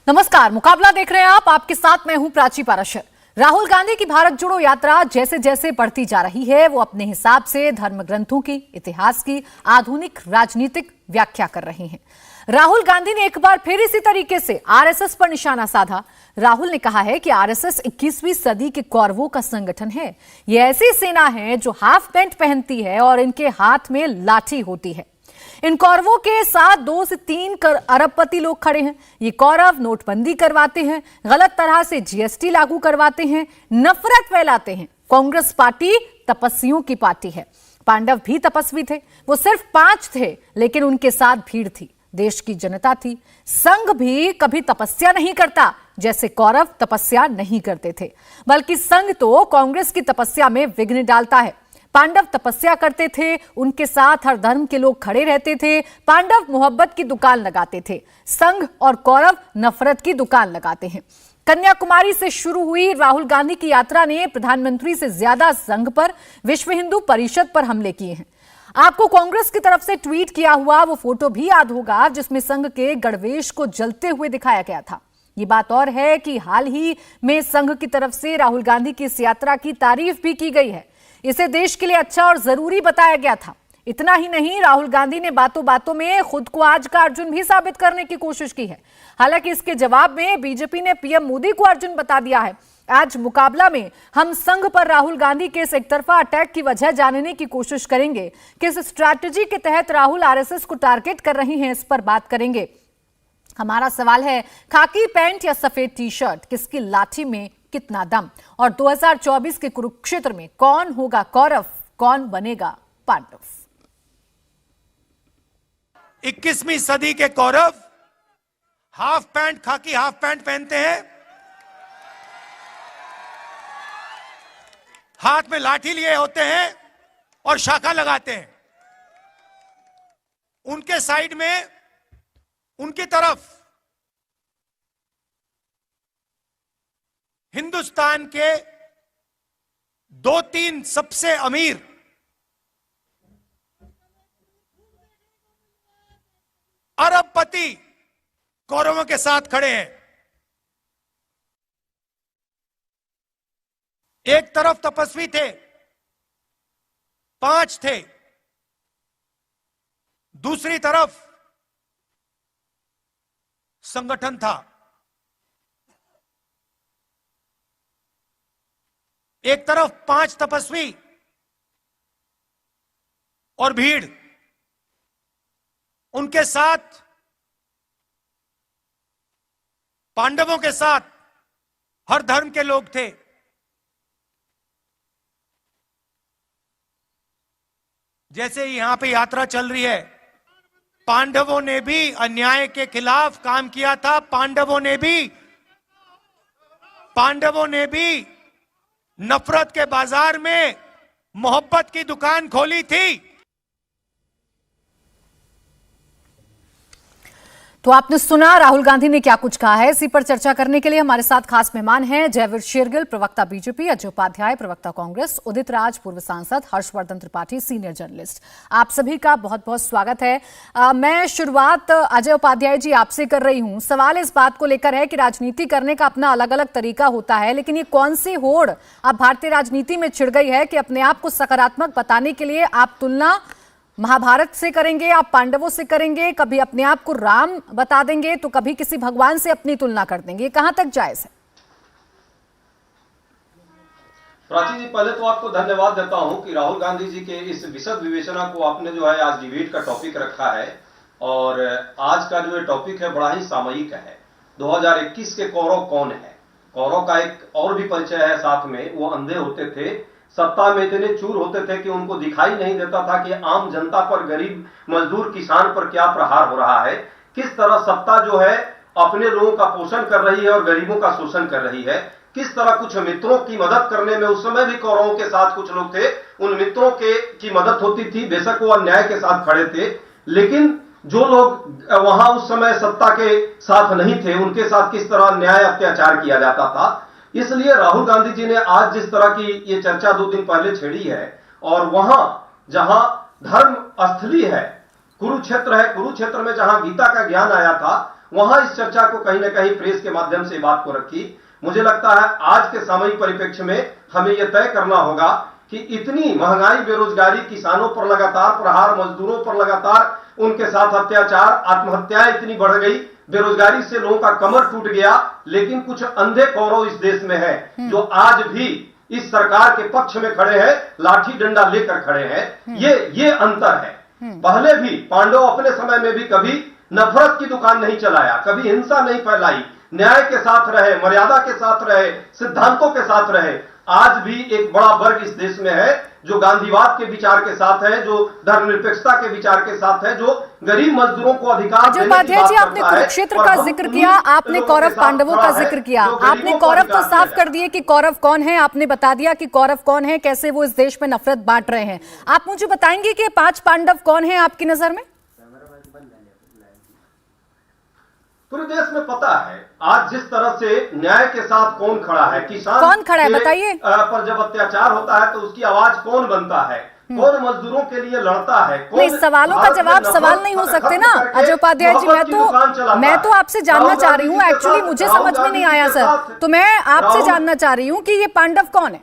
नमस्कार, मुकाबला देख रहे हैं आप। आपके साथ मैं हूं प्राची पाराशर। राहुल गांधी की भारत जोड़ो यात्रा जैसे जैसे बढ़ती जा रही है, वो अपने हिसाब से धर्म ग्रंथों की, इतिहास की आधुनिक राजनीतिक व्याख्या कर रहे हैं। राहुल गांधी ने एक बार फिर इसी तरीके से आरएसएस पर निशाना साधा। राहुल ने कहा है कि आरएसएस 21वीं सदी के कौरवों का संगठन है। ये ऐसी सेना है जो हाफ पैंट पहनती है और इनके हाथ में लाठी होती है। इन कौरवों के साथ 2 से 3 अरबपति लोग खड़े हैं। ये कौरव नोटबंदी करवाते हैं, गलत तरह से जीएसटी लागू करवाते हैं, नफरत फैलाते हैं। कांग्रेस पार्टी तपस्वियों की पार्टी है। पांडव भी तपस्वी थे, वो सिर्फ 5 थे, लेकिन उनके साथ भीड़ थी, देश की जनता थी। संघ भी कभी तपस्या नहीं करता जैसे कौरव तपस्या नहीं करते थे, बल्कि संघ तो कांग्रेस की तपस्या में विघ्न डालता है। पांडव तपस्या करते थे, उनके साथ हर धर्म के लोग खड़े रहते थे। पांडव मोहब्बत की दुकान लगाते थे, संघ और कौरव नफरत की दुकान लगाते हैं। कन्याकुमारी से शुरू हुई राहुल गांधी की यात्रा ने प्रधानमंत्री से ज्यादा संघ पर, विश्व हिंदू परिषद पर हमले किए हैं। आपको कांग्रेस की तरफ से ट्वीट किया हुआ वो फोटो भी याद होगा, जिसमें संघ के गणवेश को जलते हुए दिखाया गया था। ये बात और है कि हाल ही में संघ की तरफ से राहुल गांधी की इस यात्रा की तारीफ भी की गई है। इसे देश के लिए अच्छा और जरूरी बताया गया था। इतना ही नहीं, राहुल गांधी ने बातों बातों में खुद को आज का अर्जुन भी साबित करने की कोशिश की है। हालांकि इसके जवाब में बीजेपी ने पीएम मोदी को अर्जुन बता दिया है। आज मुकाबला में हम संघ पर राहुल गांधी के इस एकतरफा अटैक की वजह जानने की कोशिश करेंगे। किस स्ट्रैटेजी के तहत राहुल आरएसएस को टारगेट कर रही हैं, इस पर बात करेंगे। हमारा सवाल है, खाकी पैंट या सफेद टी शर्ट, किसकी लाठी में कितना दम? और 2024 के कुरुक्षेत्र में कौन होगा कौरव, कौन बनेगा पांडव? 21वीं सदी के कौरव हाफ पैंट, खाकी हाफ पैंट पहनते हैं, हाथ में लाठी लिए होते हैं और शाखा लगाते हैं। उनके साइड में, उनकी तरफ हिंदुस्तान के 2-3 सबसे अमीर अरबपति कौरवों के साथ खड़े हैं। एक तरफ तपस्वी थे, 5 थे, दूसरी तरफ संगठन था। एक तरफ 5 तपस्वी और भीड़, उनके साथ पांडवों के साथ हर धर्म के लोग थे। जैसे यहां पे यात्रा चल रही है, पांडवों ने भी अन्याय के खिलाफ काम किया था। पांडवों ने भी नफरत के बाजार में मोहब्बत की दुकान खोली थी। तो आपने सुना राहुल गांधी ने क्या कुछ कहा है। इसी पर चर्चा करने के लिए हमारे साथ खास मेहमान हैं जयवीर शेरगिल, प्रवक्ता बीजेपी, अजय उपाध्याय, प्रवक्ता कांग्रेस, उदित राज, पूर्व सांसद, हर्षवर्धन त्रिपाठी, सीनियर जर्नलिस्ट। आप सभी का बहुत बहुत स्वागत है। मैं शुरुआत अजय उपाध्याय जी आपसे कर रही हूं। सवाल इस बात को लेकर है कि राजनीति करने का अपना अलग अलग तरीका होता है, लेकिन ये कौन सी होड़ अब भारतीय राजनीति में छिड़ गई है कि अपने आप को सकारात्मक बताने के लिए आप तुलना महाभारत से करेंगे, आप पांडवों से करेंगे, कभी अपने आप को राम बता देंगे तो कभी किसी भगवान से अपनी तुलना कर देंगे। कहां तक जायज है? प्राची जी, पहले तो आपको धन्यवाद देता हूं कि राहुल गांधी जी के इस विशद विवेचना को आपने जो है आज डिबेट का टॉपिक रखा है। और आज का जो टॉपिक है बड़ा ही सामयिक है। 2021 के कौरव कौन है? कौरव का एक और भी परिचय है साथ में। वो अंधे होते थे, सत्ता में इतने चूर होते थे कि उनको दिखाई नहीं देता था कि आम जनता पर, गरीब मजदूर किसान पर क्या प्रहार हो रहा है, किस तरह सत्ता जो है अपने लोगों का पोषण कर रही है और गरीबों का शोषण कर रही है। किस तरह कुछ मित्रों की मदद करने में उस समय भी कौरवों के साथ कुछ लोग थे, उन मित्रों की मदद होती थी, बेशक वो अन्याय के साथ खड़े थे, लेकिन जो लोग वहां उस समय सत्ता के साथ नहीं थे उनके साथ किस तरह अन्याय अत्याचार किया जाता था। इसलिए राहुल गांधी जी ने आज जिस तरह की ये चर्चा 2 दिन पहले छेड़ी है, और वहां जहां धर्म स्थली है, कुरुक्षेत्र है, कुरुक्षेत्र में जहां गीता का ज्ञान आया था, वहां इस चर्चा को कहीं ना कहीं प्रेस के माध्यम से बात को रखी। मुझे लगता है आज के सामयिक परिप्रेक्ष्य में हमें यह तय करना होगा कि इतनी महंगाई, बेरोजगारी, किसानों पर लगातार प्रहार, मजदूरों पर लगातार उनके साथ अत्याचार, आत्महत्याएं इतनी बढ़ गई, बेरोजगारी से लोगों का कमर टूट गया, लेकिन कुछ अंधे कौरव इस देश में है जो आज भी इस सरकार के पक्ष में खड़े हैं, लाठी डंडा लेकर खड़े हैं। ये अंतर है। पहले भी पांडव अपने समय में भी कभी नफरत की दुकान नहीं चलाया, कभी हिंसा नहीं फैलाई, न्याय के साथ रहे, मर्यादा के साथ रहे, सिद्धांतों के साथ रहे। आज भी एक बड़ा वर्ग इस देश में है जो गांधीवाद के विचार के साथ है, जो धर्मनिरपेक्षता के विचार के साथ है, जो गरीब मजदूरों को अधिकार देने की बात करता है। जी, आपने कुरुक्षेत्र का जिक्र किया, आपने कौरव पांडवों का जिक्र किया, आपने कौरव तो साफ कर दिए कि कौरव कौन है, आपने बता दिया कि कौरव कौन है, कैसे वो इस देश में नफरत बांट रहे हैं। आप मुझे बताएंगे कि 5 पांडव कौन है आपकी नजर में? पूरे देश में पता है आज जिस तरह से न्याय के साथ कौन खड़ा है, किसान कौन खड़ा है बताइए। पर जब अत्याचार होता है तो उसकी आवाज कौन बनता है, कौन मजदूरों के लिए लड़ता है, कौन नहीं, सवालों का जवाब सवाल नहीं हो सकते ना अजय उपाध्याय जी। मैं तो आपसे जानना चाह रही हूँ, एक्चुअली मुझे समझ में नहीं आया सर, तो मैं आपसे जानना चाह रही हूँ कि ये पांडव कौन है।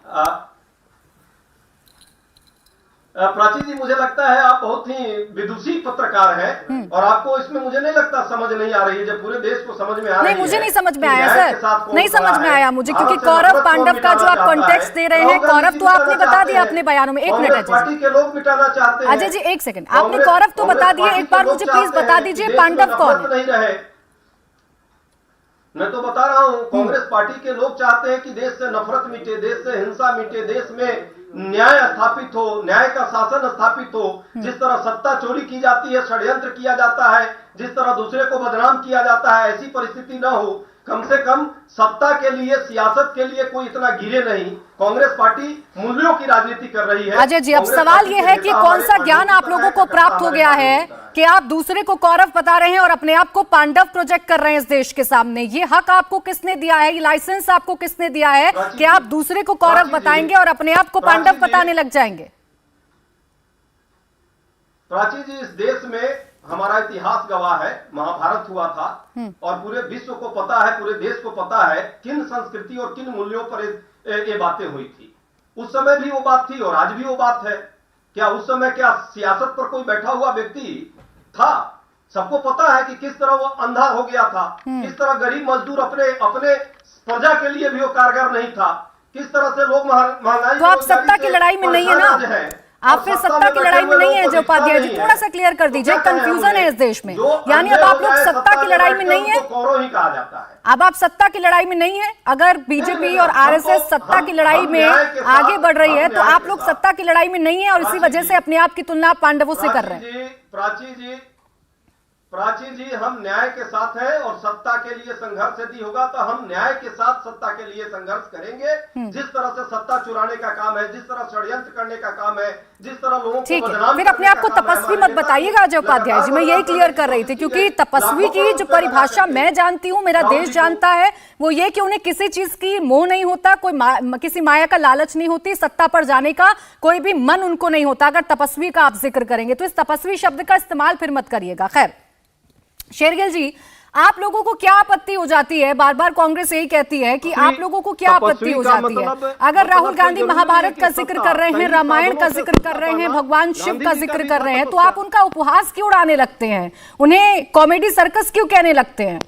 प्राची जी, मुझे लगता है आप बहुत ही विदुषी पत्रकार हैं और आपको इसमें मुझे नहीं लगता समझ नहीं आ रही है, जब पूरे देश को समझ में आ रही है। नहीं, मुझे नहीं समझ में आया सर, नहीं समझ में आया मुझे, क्योंकि कौरव पांडव का जो आप कॉन्टेक्स्ट दे रहे हैं, कौरव तो आपने बता दिया अपने बयानों में। 1 मिनट अजय पार्टी के लोग मिटाना चाहते हैं। अजय जी 1 सेकंड, आपने कौरव तो बता दिए, एक बार मुझे प्लीज बता दीजिए पांडव कौन है। मैं तो बता रहा हूं, कांग्रेस पार्टी के लोग चाहते हैं कि देश से नफरत मिटे, देश से हिंसा मिटे, देश में न्याय स्थापित हो, न्याय का शासन स्थापित हो। जिस तरह सत्ता चोरी की जाती है, षड्यंत्र किया जाता है, जिस तरह दूसरे को बदनाम किया जाता है, ऐसी परिस्थिति न हो। कम से कम सत्ता के लिए, सियासत के लिए कोई इतना गिरे नहीं। कांग्रेस पार्टी मूल्यों की राजनीति कर रही है। अजय जी, अब सवाल यह है कि कौन सा ज्ञान आप लोगों को प्राप्त हो गया है कि आप दूसरे को कौरव बता रहे हैं और अपने आप को पांडव प्रोजेक्ट कर रहे हैं इस देश के सामने? ये हक आपको किसने दिया है, ये लाइसेंस आपको किसने दिया है कि आप दूसरे को कौरव बताएंगे और अपने आप को पांडव बताने लग जाएंगे? प्राची जी, इस देश में हमारा इतिहास गवाह है, महाभारत हुआ था और पूरे विश्व को पता है, पूरे देश को पता है किन संस्कृति और किन मूल्यों पर ये बातें हुई थी। उस समय भी वो बात थी और आज भी वो बात है। क्या उस समय क्या सियासत पर कोई बैठा हुआ व्यक्ति था? सबको पता है कि किस तरह वो अंधा हो गया था, किस तरह गरीब मजदूर अपने प्रजा के लिए भी वो कारगर नहीं था, किस तरह से लोग महंगाई। तो आप सत्ता की लड़ाई में नहीं है ना, आप फिर सत्ता की लड़ाई में नहीं है जो उपाध्याय जी, थोड़ा सा क्लियर कर दीजिए, कंफ्यूजन है इस देश में। यानी अब आप लोग सत्ता की लड़ाई में नहीं है, अब आप सत्ता की लड़ाई में नहीं है। अगर बीजेपी और आरएसएस सत्ता की लड़ाई में आगे बढ़ रही है तो आप लोग सत्ता की लड़ाई में नहीं है और इसी वजह से अपने आप की तुलना पांडवों से कर रहे हैं। प्राची जी, हम न्याय के साथ हैं और सत्ता के लिए संघर्ष यदि होगा तो हम न्याय के साथ सत्ता के लिए संघर्ष करेंगे। जिस तरह से सत्ता चुराने का काम है, जिस तरह षड्यंत्र करने का काम है, जिस तरह लोगों को बदनाम, फिर अपने आप को तपस्वी मत बताइएगा अजय उपाध्याय जी, मैं यही क्लियर कर रही थी, क्योंकि तपस्वी की जो परिभाषा मैं जानती हूँ, मेरा देश जानता है, वो ये कि उन्हें किसी चीज की मोह नहीं होता, कोई किसी माया का लालच नहीं होती, सत्ता पर जाने का कोई भी मन उनको नहीं होता। अगर तपस्वी का आप जिक्र करेंगे तो इस तपस्वी शब्द का इस्तेमाल फिर मत करिएगा। खैर शेरगिल जी, आप लोगों को क्या आपत्ति हो जाती है? बार बार कांग्रेस यही कहती है कि आप लोगों को क्या आपत्ति हो जाती है अगर राहुल गांधी महाभारत का जिक्र कर रहे हैं, रामायण का जिक्र कर रहे हैं, भगवान शिव का जिक्र कर रहे हैं, तो आप उनका उपहास क्यों उड़ाने लगते हैं, उन्हें कॉमेडी सर्कस क्यों कहने लगते हैं?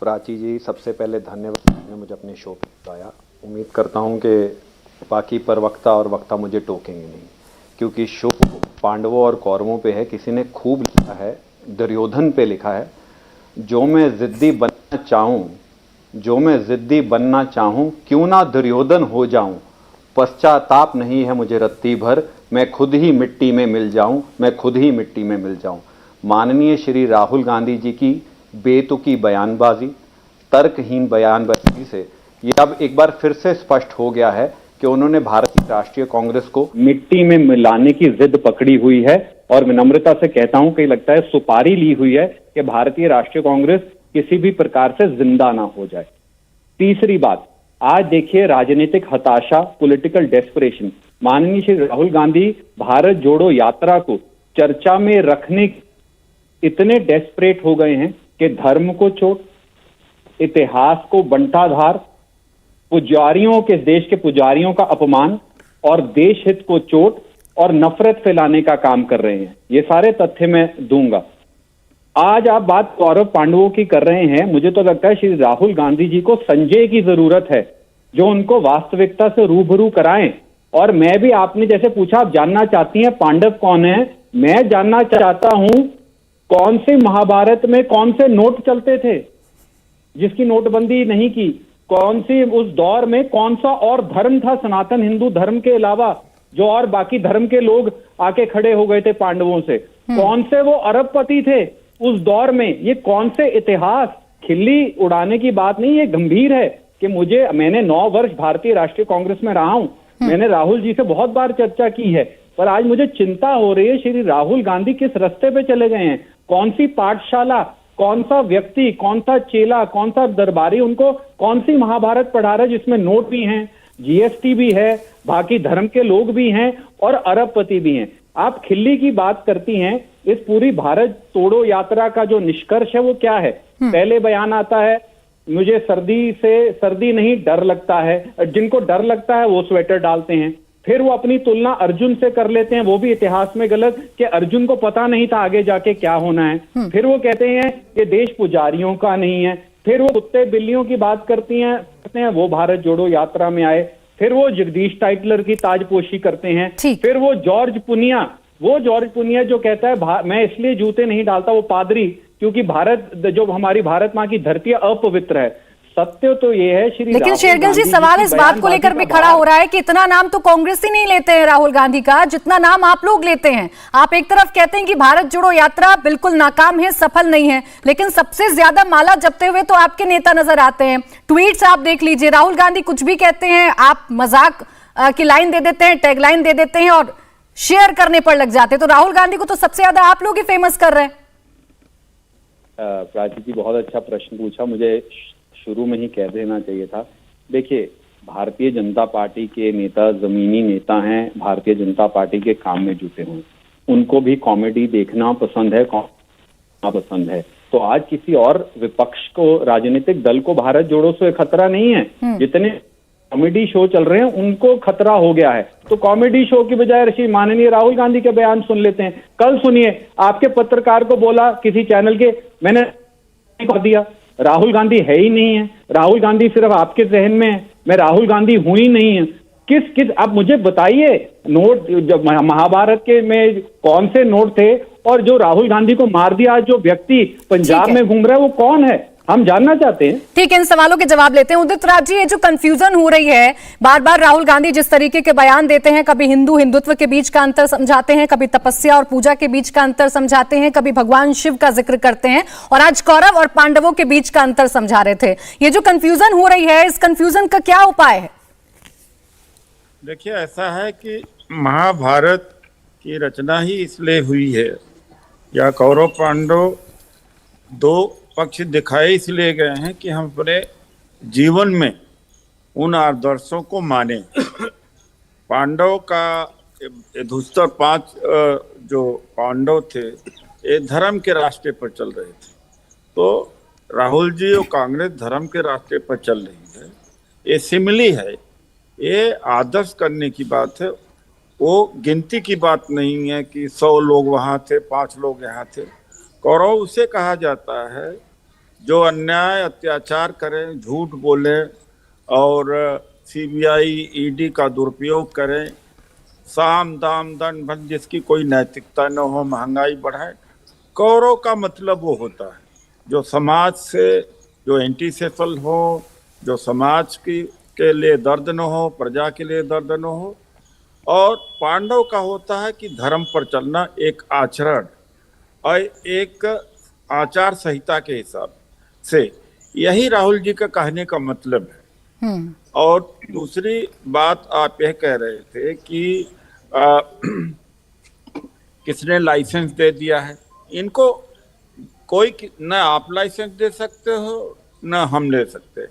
प्राची जी, सबसे पहले धन्यवाद, आपने मुझे अपने शो पर बुलाया। उम्मीद करता हूं कि बाकी प्रवक्ता और वक्ता मुझे टोकेंगे नहीं, क्योंकि शो पांडवों और कौरवों पे है। किसी ने खूब लिखा है, दुर्योधन पे लिखा है, जो मैं जिद्दी बनना चाहूं, क्यों ना दुर्योधन हो जाऊं, पश्चाताप नहीं है मुझे रत्ती भर, मैं खुद ही मिट्टी में मिल जाऊं। माननीय श्री राहुल गांधी जी की बेतुकी बयानबाजी, तर्कहीन बयानबाजी से ये अब एक बार फिर से स्पष्ट हो गया है कि उन्होंने भारतीय राष्ट्रीय कांग्रेस को मिट्टी में मिलाने की जिद पकड़ी हुई है। और विनम्रता से कहता हूं कि लगता है सुपारी ली हुई है कि भारतीय राष्ट्रीय कांग्रेस किसी भी प्रकार से जिंदा ना हो जाए। तीसरी बात, आज देखिए राजनीतिक हताशा, पॉलिटिकल डेस्परेशन। माननीय श्री राहुल गांधी भारत जोड़ो यात्रा को चर्चा में रखने इतने डेस्परेट हो गए हैं कि धर्म को चोट, इतिहास को बंटाधार, पुजारियों के, देश के पुजारियों का अपमान और देश हित को चोट और नफरत फैलाने का काम कर रहे हैं। ये सारे तथ्य मैं दूंगा। आज आप बात गौरव पांडवों की कर रहे हैं। मुझे तो लगता है श्री राहुल गांधी जी को संजय की जरूरत है, जो उनको वास्तविकता से रूबरू कराएं। और मैं भी, आपने जैसे पूछा, आप जानना चाहती हैं पांडव कौन है, मैं जानना चाहता हूं कौन से महाभारत में कौन से नोट चलते थे जिसकी नोटबंदी नहीं की, कौन सी उस दौर में कौन सा और धर्म था सनातन हिंदू धर्म के अलावा जो और बाकी धर्म के लोग आके खड़े हो गए थे पांडवों से, कौन से वो अरबपति थे उस दौर में, ये कौन से इतिहास। खिल्ली उड़ाने की बात नहीं, ये गंभीर है कि मैंने 9 वर्ष भारतीय राष्ट्रीय कांग्रेस में रहा हूं, मैंने राहुल जी से बहुत बार चर्चा की है, पर आज मुझे चिंता हो रही है श्री राहुल गांधी किस रास्ते पे चले गए हैं। कौन सी पाठशाला, कौन सा व्यक्ति, कौन सा चेला, कौन सा दरबारी उनको कौन सी महाभारत पढ़ा रहा है जिसमें नोट भी हैं, जीएसटी भी है, बाकी धर्म के लोग भी हैं और अरबपति भी हैं। आप खिल्ली की बात करती हैं, इस पूरी भारत तोड़ो यात्रा का जो निष्कर्ष है वो क्या है? पहले बयान आता है मुझे सर्दी नहीं डर लगता है, जिनको डर लगता है वो स्वेटर डालते हैं। फिर वो अपनी तुलना अर्जुन से कर लेते हैं, वो भी इतिहास में गलत, कि अर्जुन को पता नहीं था आगे जाके क्या होना है। फिर वो कहते हैं कि देश पुजारियों का नहीं है। फिर वो कुत्ते बिल्लियों की बात करते हैं वो भारत जोड़ो यात्रा में आए। फिर वो जगदीश टाइटलर की ताजपोशी करते हैं। फिर वो जॉर्ज पुनिया जो कहता है मैं इसलिए जूते नहीं डालता, वो पादरी, क्योंकि भारत, जो हमारी भारत माँ की धरती है, अपवित्र है। सत्य तो ये है श्री, लेकिन शेरगिल जी, सवाल इस बात को लेकर भी खड़ा हो रहा है कि इतना नाम तो कांग्रेस ही नहीं लेते हैं राहुल गांधी का, जितना नाम आप लोग लेते हैं। आप एक तरफ कहते हैं कि भारत जोड़ो यात्रा बिल्कुल नाकाम है, सफल नहीं है, लेकिन सबसे ज्यादा माला जपते हुए तो आपके नेता नजर आते हैं। ट्वीट्स आप देख लीजिए, राहुल गांधी कुछ भी कहते हैं, आप मजाक की लाइन दे देते हैं, टैग लाइन दे देते हैं और शेयर करने पर लग जाते हैं। तो राहुल गांधी को तो सबसे ज्यादा आप लोग ही फेमस कर रहे हैं। प्राची जी, बहुत अच्छा प्रश्न पूछा, मुझे शुरू में ही कह देना चाहिए था। देखिए, भारतीय जनता पार्टी के नेता जमीनी नेता हैं, भारतीय जनता पार्टी के काम में जुटे हुए, उनको भी कॉमेडी देखना पसंद है, पसंद है। तो आज किसी और विपक्ष को, राजनीतिक दल को भारत जोड़ो से खतरा नहीं है। जितने कॉमेडी शो चल रहे हैं उनको खतरा हो गया है। तो कॉमेडी शो की बजाय श्री माननीय राहुल गांधी के बयान सुन लेते हैं। कल सुनिए, आपके पत्रकार को बोला किसी चैनल के, मैंने कह दिया राहुल गांधी है ही नहीं है, राहुल गांधी सिर्फ आपके जहन में है, मैं राहुल गांधी हूं ही नहीं है। किस आप मुझे बताइए, नोट जब महाभारत के में कौन से नोट थे, और जो राहुल गांधी को मार दिया जो व्यक्ति पंजाब में घूम रहा है वो कौन है, हम जानना चाहते हैं। ठीक है, इन सवालों के जवाब लेते हैं। उदित राज जी, ये जो कंफ्यूजन हो रही है, बार बार राहुल गांधी जिस तरीके के बयान देते हैं, कभी हिंदुत्व के बीच का अंतर समझाते हैं, कभी तपस्या और पूजा के बीच का अंतर समझाते हैं, कभी भगवान शिव का जिक्र करते हैं, और आज कौरव और पांडवों के बीच का अंतर समझा रहे थे। ये जो कंफ्यूजन हो रही है, इस कंफ्यूजन का क्या उपाय है? देखिए, ऐसा है कि महाभारत की रचना ही इसलिए हुई है, या कौरव पांडव दो पक्ष दिखाए इसलिए गए हैं कि हम अपने जीवन में उन आदर्शों को माने। पांडव का युधिष्ठिर 5 जो पांडव थे, ये धर्म के रास्ते पर चल रहे थे। तो राहुल जी और कांग्रेस धर्म के रास्ते पर चल रही है, ये सिमिली है, ये आदर्श करने की बात है, वो गिनती की बात नहीं है कि 100 लोग वहाँ थे, 5 लोग यहाँ थे। कौरव उसे कहा जाता है जो अन्याय अत्याचार करें, झूठ बोले और सीबीआई ईडी का दुरुपयोग करें, साम दाम दंड भंड, जिसकी कोई नैतिकता न हो, महंगाई बढ़ाए। कौरव का मतलब वो होता है जो समाज से, जो एंटी सोशल हो, जो समाज के लिए दर्द न हो, प्रजा के लिए दर्द न हो। और पांडव का होता है कि धर्म पर चलना, एक आचरण और एक आचार संहिता के हिसाब से। यही राहुल जी का कहने का मतलब है। और दूसरी बात आप यह कह रहे थे कि किसने लाइसेंस दे दिया है इनको। कोई न आप लाइसेंस दे सकते हो न हम ले सकते।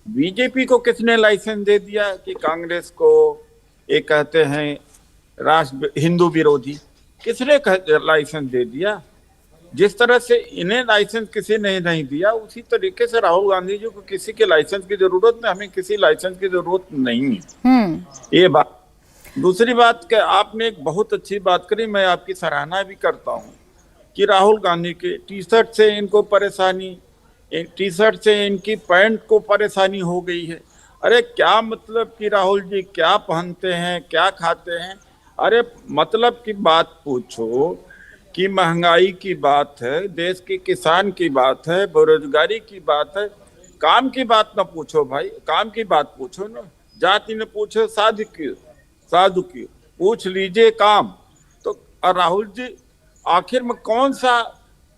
बीजेपी को किसने लाइसेंस दे दिया कि कांग्रेस को ये कहते हैं राष्ट्र हिंदू विरोधी, किसने लाइसेंस दे दिया? जिस तरह से इन्हें लाइसेंस किसी ने नहीं दिया, उसी तरीके से राहुल गांधी जी को किसी के लाइसेंस की जरूरत नहीं, हमें किसी लाइसेंस की जरूरत नहीं है। ये बात। दूसरी बात कि आपने एक बहुत अच्छी बात करी, मैं आपकी सराहना भी करता हूँ कि राहुल गांधी के टी शर्ट से इनको परेशानी, टी शर्ट से इनकी पैंट को परेशानी हो गई है। अरे क्या मतलब कि राहुल जी क्या पहनते हैं, क्या खाते हैं? अरे मतलब की बात पूछो कि महंगाई की बात है, देश के किसान की बात है, बेरोजगारी की बात है, काम की बात ना पूछो भाई, काम की बात पूछो ना। जाति ने पूछो साधु की पूछ लीजिए काम। तो राहुल जी आखिर में कौन सा,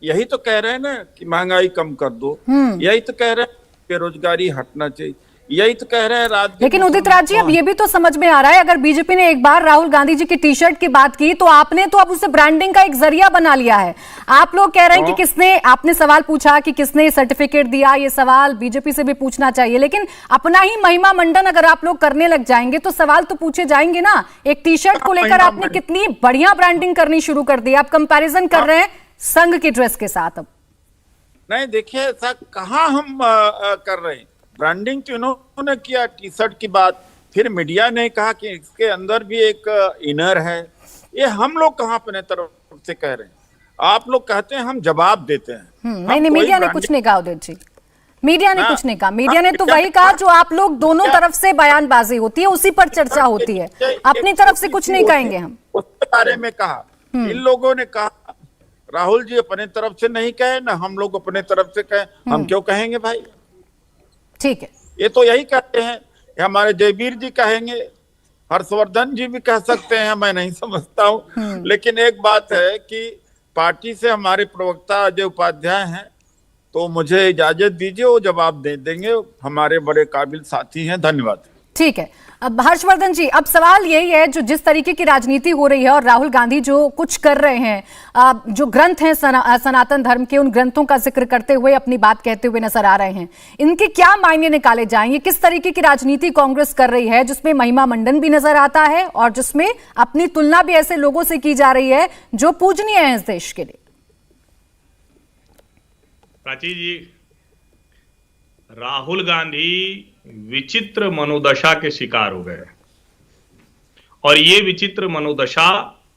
यही तो कह रहे हैं ना कि महंगाई कम कर दो, यही तो कह रहे हैं बेरोजगारी हटना चाहिए, यही तो कह रहे हैं लेकिन उदित राज जी, अब ये भी तो समझ में आ रहा है, अगर बीजेपी ने एक बार राहुल गांधी जी की टी शर्ट की बात की तो आपने तो अब उसे ब्रांडिंग का एक जरिया बना लिया है। आप लोग कह रहे हैं कि किसने, आपने सवाल पूछा कि किसने सर्टिफिकेट दिया, ये सवाल बीजेपी से भी पूछना चाहिए, लेकिन अपना ही महिमा मंडन अगर आप लोग करने लग जाएंगे तो सवाल तो पूछे जाएंगे ना। एक टी शर्ट को लेकर आपने कितनी बढ़िया ब्रांडिंग करनी शुरू कर दी, आप कंपेरिजन कर रहे हैं संघ की ड्रेस के साथ। अब नहीं, देखिए ऐसा कहाँ हम कर रहे हैं, ब्रांडिंग तो इन्होंने किया टी शर्ट की बात, फिर मीडिया ने कहा कि इसके अंदर भी एक इनर है। ये हम लोग कहाँ अपने तरफ से कह रहे हैं? आप लोग कहते हैं, हम जवाब देते हैं। नहीं, मीडिया ने कुछ नहीं कहा उदित जी, मीडिया ने कुछ नहीं कहा। मीडिया ने तो वही कहा जो आप लोग दोनों तरफ से बयानबाजी होती है उसी पर चर्चा होती है, अपनी तरफ से कुछ नहीं कहेंगे हम। उसके बारे में कहा, इन लोगों ने कहा, राहुल जी अपने तरफ से नहीं कहे ना हम लोग अपने तरफ से कहे, हम क्यों कहेंगे भाई? ठीक है, ये तो यही कहते हैं, हमारे जयवीर जी कहेंगे, हर्षवर्धन जी भी कह सकते हैं, मैं नहीं समझता हूँ। लेकिन एक बात है कि पार्टी से हमारे प्रवक्ता अजय उपाध्याय हैं, तो मुझे इजाजत दीजिए, वो जवाब दे देंगे, हमारे बड़े काबिल साथी हैं। धन्यवाद। ठीक है। अब हर्षवर्धन जी, अब सवाल यही है, जो जिस तरीके की राजनीति हो रही है और राहुल गांधी जो कुछ कर रहे हैं, जो ग्रंथ हैं सनातन धर्म के, उन ग्रंथों का जिक्र करते हुए अपनी बात कहते हुए नजर आ रहे हैं, इनके क्या मायने निकाले जाएंगे? किस तरीके की राजनीति कांग्रेस कर रही है जिसमें महिमा मंडन भी नजर आता है और जिसमें अपनी तुलना भी ऐसे लोगों से की जा रही है जो पूजनीय है इस देश के लिए? प्राची जी, राहुल गांधी विचित्र मनोदशा के शिकार हो गए और ये विचित्र मनोदशा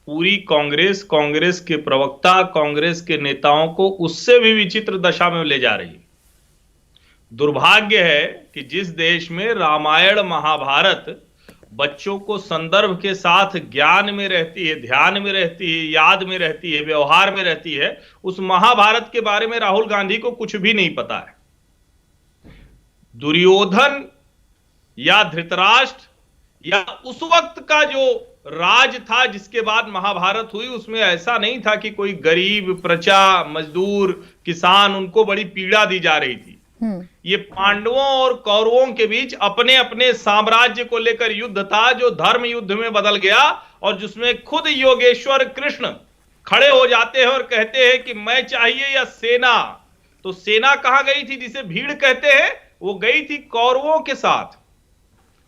पूरी कांग्रेस के प्रवक्ता, कांग्रेस के नेताओं को उससे भी विचित्र दशा में ले जा रही है। दुर्भाग्य है कि जिस देश में रामायण महाभारत बच्चों को संदर्भ के साथ ज्ञान में रहती है, ध्यान में रहती है, याद में रहती है, व्यवहार में रहती है, उस महाभारत के बारे में राहुल गांधी को कुछ भी नहीं पता है। दुर्योधन या धृतराष्ट्र या उस वक्त का जो राज था जिसके बाद महाभारत हुई, उसमें ऐसा नहीं था कि कोई गरीब प्रजा, मजदूर, किसान, उनको बड़ी पीड़ा दी जा रही थी। ये पांडवों और कौरवों के बीच अपने अपने साम्राज्य को लेकर युद्ध था, जो धर्म युद्ध में बदल गया और जिसमें खुद योगेश्वर कृष्ण खड़े हो जाते हैं और कहते हैं कि मैं चाहिए या सेना। तो सेना कहां गई थी जिसे भीड़ कहते हैं? वो गई थी कौरवों के साथ।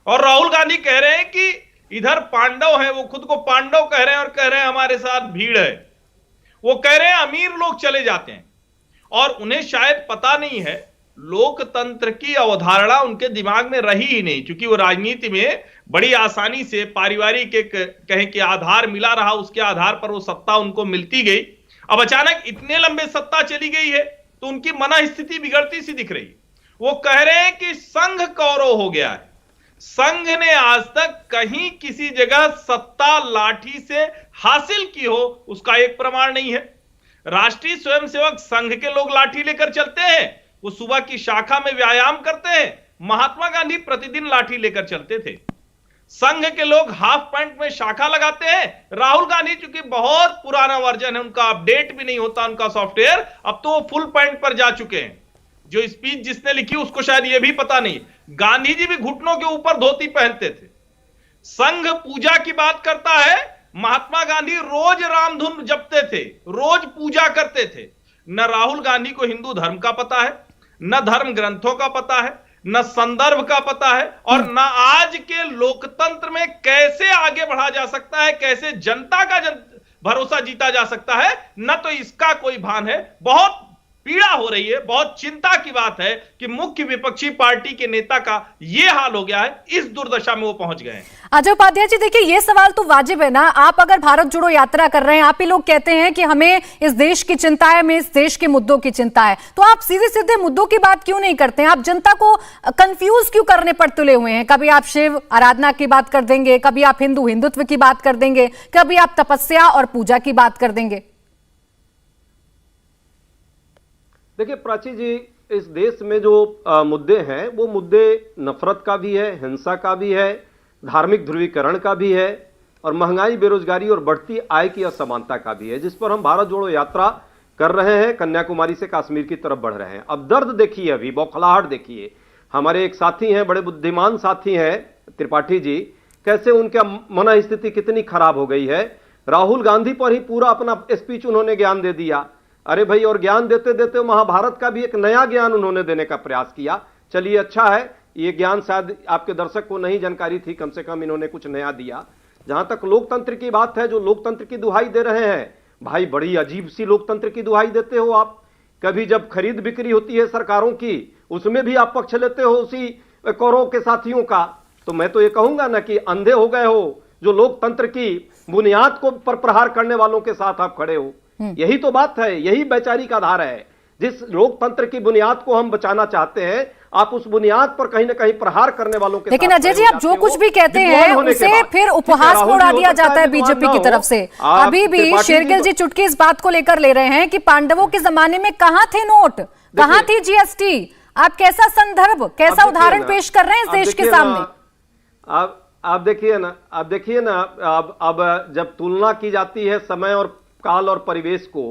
और राहुल गांधी कह रहे हैं कि इधर पांडव हैं, वो खुद को पांडव कह रहे हैं और कह रहे हैं हमारे साथ भीड़ है। वो कह रहे हैं अमीर लोग चले जाते हैं और उन्हें शायद पता नहीं है, लोकतंत्र की अवधारणा उनके दिमाग में रही ही नहीं, क्योंकि वो राजनीति में बड़ी आसानी से पारिवारिक एक कहें कि आधार मिला रहा, उसके आधार पर वो सत्ता उनको मिलती गई। अब अचानक इतने लंबे सत्ता चली गई है तो उनकी मन स्थिति बिगड़ती सी दिख रही है। वो कह रहे हैं कि संघ कौरव हो गया है। संघ ने आज तक कहीं किसी जगह सत्ता लाठी से हासिल की हो, उसका एक प्रमाण नहीं है। राष्ट्रीय स्वयंसेवक संघ के लोग लाठी लेकर चलते हैं, वो सुबह की शाखा में व्यायाम करते हैं। महात्मा गांधी प्रतिदिन लाठी लेकर चलते थे। संघ के लोग हाफ पैंट में शाखा लगाते हैं। राहुल गांधी चूंकि बहुत पुराना वर्जन है, उनका अपडेट भी नहीं होता उनका सॉफ्टवेयर, अब तो वो फुल पैंट पर जा चुके हैं। जो स्पीच जिसने लिखी उसको शायद ये भी पता नहीं, गांधी जी भी घुटनों के ऊपर धोती पहनते थे। संघ पूजा की बात करता है, महात्मा गांधी रोज रामधुन जपते थे, रोज पूजा करते थे। न राहुल गांधी को हिंदू धर्म का पता है, न धर्म ग्रंथों का पता है, न संदर्भ का पता है, और न आज के लोकतंत्र में कैसे आगे बढ़ा जा सकता है, कैसे जनता का भरोसा जीता जा सकता है, न तो इसका कोई भान है। बहुत पीड़ा हो रही है, बहुत चिंता की बात है कि मुख्य विपक्षी पार्टी के नेता का यह हाल हो गया है, इस दुर्दशा में वो पहुंच गए हैं। अजय उपाध्याय जी, देखिए ये सवाल तो वाजिब है ना, आप अगर भारत जोड़ो यात्रा कर रहे हैं, आप ही लोग कहते हैं कि हमें इस देश की चिंता है, हमें इस देश के मुद्दों की चिंता है, तो आप सीधे सीधे मुद्दों की बात क्यों नहीं करते हैं? आप जनता को कंफ्यूज क्यों करने पर तुले हुए हैं? कभी आप शिव आराधना की बात कर देंगे, कभी आप हिंदू हिंदुत्व की बात कर देंगे, कभी आप तपस्या और पूजा की बात कर देंगे। देखिए प्राची जी, इस देश में जो मुद्दे हैं वो मुद्दे नफरत का भी है, हिंसा का भी है, धार्मिक ध्रुवीकरण का भी है, और महंगाई, बेरोजगारी और बढ़ती आय की असमानता का भी है, जिस पर हम भारत जोड़ो यात्रा कर रहे हैं, कन्याकुमारी से कश्मीर की तरफ बढ़ रहे हैं। अब दर्द देखिए, अभी बौखलाहट देखिए। हमारे एक साथी हैं, बड़े बुद्धिमान साथी हैं त्रिपाठी जी, कैसे उनका मन स्थिति कितनी खराब हो गई है। राहुल गांधी पर ही पूरा अपना स्पीच उन्होंने ज्ञान दे दिया। अरे भाई, और ज्ञान देते देते महाभारत का भी एक नया ज्ञान उन्होंने देने का प्रयास किया। चलिए, अच्छा है, ये ज्ञान शायद आपके दर्शक को नहीं जानकारी थी, कम से कम इन्होंने कुछ नया दिया। जहां तक लोकतंत्र की बात है, जो लोकतंत्र की दुहाई दे रहे हैं, भाई बड़ी अजीब सी लोकतंत्र की दुहाई देते हो आप। कभी जब खरीद बिक्री होती है सरकारों की, उसमें भी आप पक्ष लेते हो उसी कौरव के साथियों का। तो मैं तो ये कहूंगा ना कि अंधे हो गए हो, जो लोकतंत्र की बुनियाद को पर प्रहार करने वालों के साथ आप खड़े हो। यही तो बात है, यही वैचारिक का आधार है। जिस लोकतंत्र की बुनियाद को हम बचाना चाहते हैं, आप उस बुनियाद पर कहीं ना कहीं प्रहार करने वालों के लेकिन अजय जी, आप जो कुछ भी कहते हैं उसे फिर उपहास में उड़ा दिया जाता है बीजेपी की तरफ से। अभी भी शेरगिल जी चुटकी इस बात को लेकर ले रहे हैं कि पांडवों के जमाने में कहां थे नोट, कहां थी जीएसटी। आप कैसा संदर्भ, कैसा उदाहरण पेश कर रहे हैं इस देश के सामने? आप देखिए ना, अब जब तुलना की जाती है समय और काल और परिवेश को,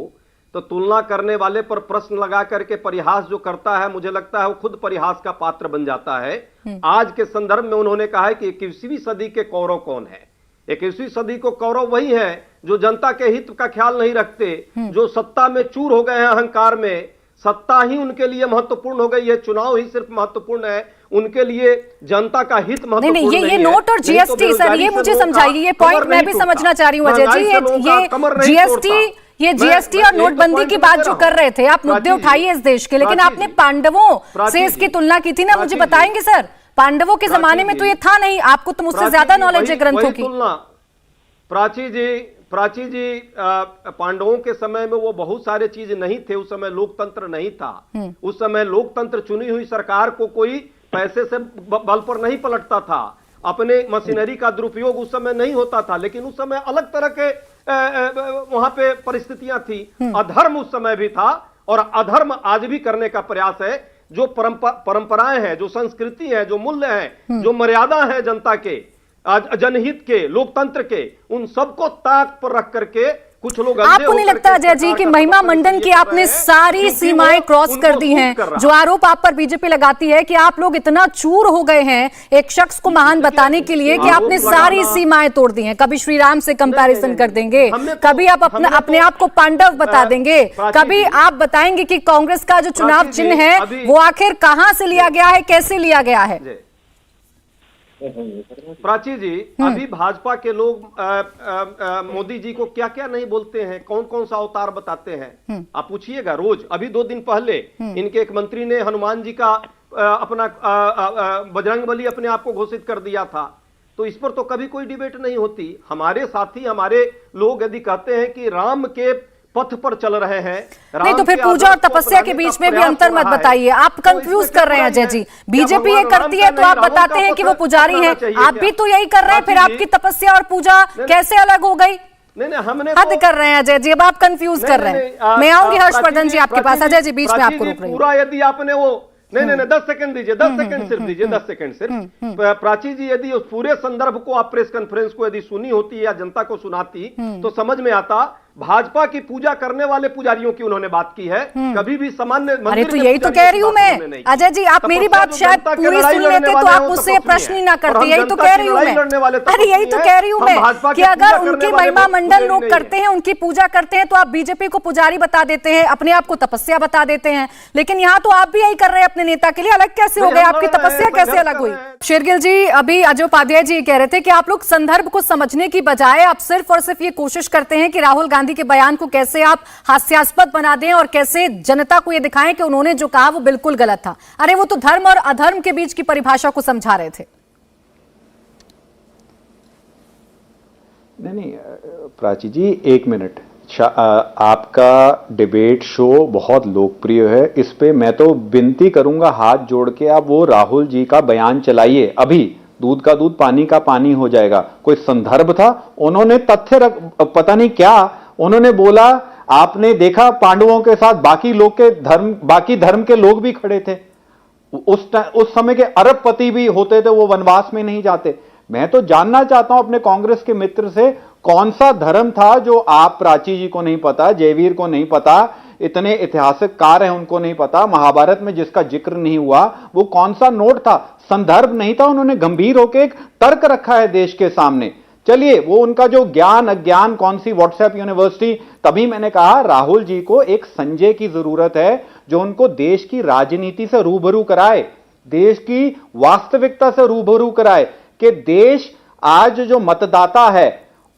तो तुलना करने वाले पर प्रश्न लगा करके परिहास जो करता है, मुझे लगता है वो खुद परिहास का पात्र बन जाता है। आज के संदर्भ में उन्होंने कहा है कि 21वीं सदी के कौरव कौन है। 21वीं सदी को कौरव वही है जो जनता के हित का ख्याल नहीं रखते, जो सत्ता में चूर हो गए हैं, अहंकार में। सत्ता ही उनके लिए महत्वपूर्ण हो गई है, चुनाव ही सिर्फ महत्वपूर्ण है उनके लिए, जनता का हित महत्वपूर्ण नहीं है। ये नोट और जीएसटी, सर ये मुझे समझाइए, ये पॉइंट मैं भी समझना चाह रही हूँ अजय जी। ये जीएसटी और नोटबंदी की बात जो कर रहे थे, आप मुद्दे उठाइए इस देश के, लेकिन आपने पांडवों से इसकी तुलना की थी ना, मुझे बताएंगे सर? पांडवों के जमाने में तो ये था नहीं, आपको तो मुझसे ज्यादा नॉलेज है ग्रंथों की। प्राची जी, पांडवों के समय में वो बहुत सारे चीज नहीं थे, उस समय लोकतंत्र नहीं था। उस समय लोकतंत्र चुनी हुई सरकार को कोई पैसे से बल पर नहीं पलटता था, अपने मशीनरी का दुरुपयोग उस समय नहीं होता था। लेकिन उस समय अलग तरह के वहां पे परिस्थितियां थी। अधर्म उस समय भी था, और अधर्म आज भी करने का प्रयास है। जो परंपराएं हैं, जो संस्कृति है, जो मूल्य है, जो मर्यादा है जनता के, जनहित के, लोकतंत्र के, उन सबको ताक पर रख करके कुछ लोग, आपको नहीं लगता अजय जी कि महिमा मंडन की आपने सारी सीमाएं क्रॉस कर दी हैं? जो आरोप आप पर बीजेपी लगाती है कि आप लोग इतना चूर हो गए हैं एक शख्स को महान बताने के लिए कि आपने सारी सीमाएं तोड़ दी हैं। कभी श्री राम से कंपैरिजन कर देंगे, कभी आप अपने आप को पांडव बता देंगे, कभी आप बताएंगे कि कांग्रेस का जो चुनाव चिन्ह है वो आखिर कहां से लिया गया है, कैसे लिया गया है। प्राची जी, अभी भाजपा के लोग मोदी जी को क्या क्या नहीं बोलते हैं, कौन कौन सा अवतार बताते हैं, आप पूछिएगा रोज। अभी 2 दिन पहले इनके एक मंत्री ने हनुमान जी का अपना बजरंगबली अपने आप को घोषित कर दिया था। तो इस पर तो कभी कोई डिबेट नहीं होती। हमारे साथी, हमारे लोग यदि कहते हैं कि राम के पथ पर चल रहे हैं, नहीं तो फिर पूजा और तपस्या के बीच में भी अंतर मत बताइए। आप कंफ्यूज कर रहे हैं अजय जी। बीजेपी ये करती है तो आप बताते हैं कि वो पुजारी हैं, आप भी तो यही कर रहे हैं। फिर आपकी तपस्या और पूजा कैसे अलग हो गई? नहीं, हमने हद कर रहे हैं अजय जी, अब आप कंफ्यूज कर रहे हैं। मैं आऊंगी हर्षवर्धन जी आपके पास। अजय जी बीच में आपको रोक रही हूं। पूरा यदि आपने वो नहीं 10 सेकंड दीजिए, 10 सेकंड सिर्फ दीजिए, 10 सेकंड सिर्फ। प्राची जी, यदि उस पूरे संदर्भ को आप प्रेस कॉन्फ्रेंस को यदि सुनी होती या जनता को सुनाती तो समझ में आता। भाजपा की पूजा करने वाले पुजारियों की उन्होंने बात की है, कभी भी सामान्य अरे मंदिर तो के यही तो पुजारियों कह की रही हूँ बात उन्होंने मैं नहीं की। अजय जी, आप मेरी बात शायद पूरी सुन लेते तो आप मुझसे प्रश्न ही ना करते। यही तो कह रही हूँ मैं, अरे यही तो कह रही हूँ मैं कि अगर उनके महिमा मंडल लोग करते हैं, उनकी पूजा करते हैं, तो आप बीजेपी को पुजारी बता देते हैं, अपने आप को तपस्या बता देते हैं। लेकिन यहाँ तो आप भी यही कर रहे हैं अपने नेता के लिए। अलग कैसे हो गए? आपकी तपस्या कैसे अलग हुई? शेरगिल जी, अभी अजय उपाध्याय जी कह रहे थे कि आप लोग संदर्भ को समझने की बजाय आप सिर्फ और सिर्फ ये कोशिश करते हैं कि राहुल गांधी के बयान को कैसे आप हास्यास्पद बना दें और कैसे जनता को ये दिखाएं कि उन्होंने जो कहा वो बिल्कुल गलत था। अरे वो तो धर्म और अधर्म के बीच की परिभाषा को समझा रहे थे। नहीं, प्राची जी, एक मिनट। आपका डिबेट शो बहुत लोकप्रिय है, इस पे मैं तो विनती करूंगा हाथ जोड़ के, आप वो राहुल जी का बयान चलाइए। अभी दूध का दूध पानी का पानी हो जाएगा। कोई संदर्भ था, उन्होंने तथ्य पता नहीं क्या उन्होंने बोला। आपने देखा पांडवों के साथ बाकी धर्म के लोग भी खड़े थे। उस समय के अरबपति भी होते थे, वो वनवास में नहीं जाते। मैं तो जानना चाहता हूं अपने कांग्रेस के मित्र से, कौन सा धर्म था जो आप प्राची जी को नहीं पता, जयवीर को नहीं पता, इतने ऐतिहासिक कार हैं उनको नहीं पता, महाभारत में जिसका जिक्र नहीं हुआ, वो कौन सा नोट था? संदर्भ नहीं था। उन्होंने गंभीर होकर एक तर्क रखा है देश के सामने। चलिए, वो उनका जो ज्ञान अज्ञान, कौन सी व्हाट्सएप यूनिवर्सिटी, तभी मैंने कहा राहुल जी को एक संजय की जरूरत है जो उनको देश की राजनीति से रूबरू कराए, देश की वास्तविकता से रूबरू कराए कि देश आज जो मतदाता है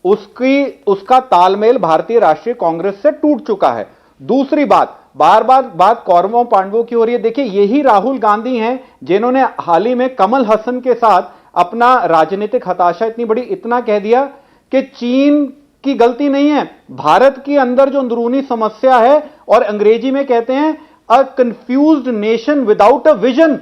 उसका तालमेल भारतीय राष्ट्रीय कांग्रेस से टूट चुका है। दूसरी बात, बार बार बात कौरवों पांडवों की हो रही है। देखिए, यही राहुल गांधी हैं जिन्होंने हाल ही में कमल हसन के साथ अपना राजनीतिक हताशा इतना कह दिया कि चीन की गलती नहीं है, भारत के अंदर जो अंदरूनी समस्या है, और अंग्रेजी में कहते हैं a confused nation without a vision.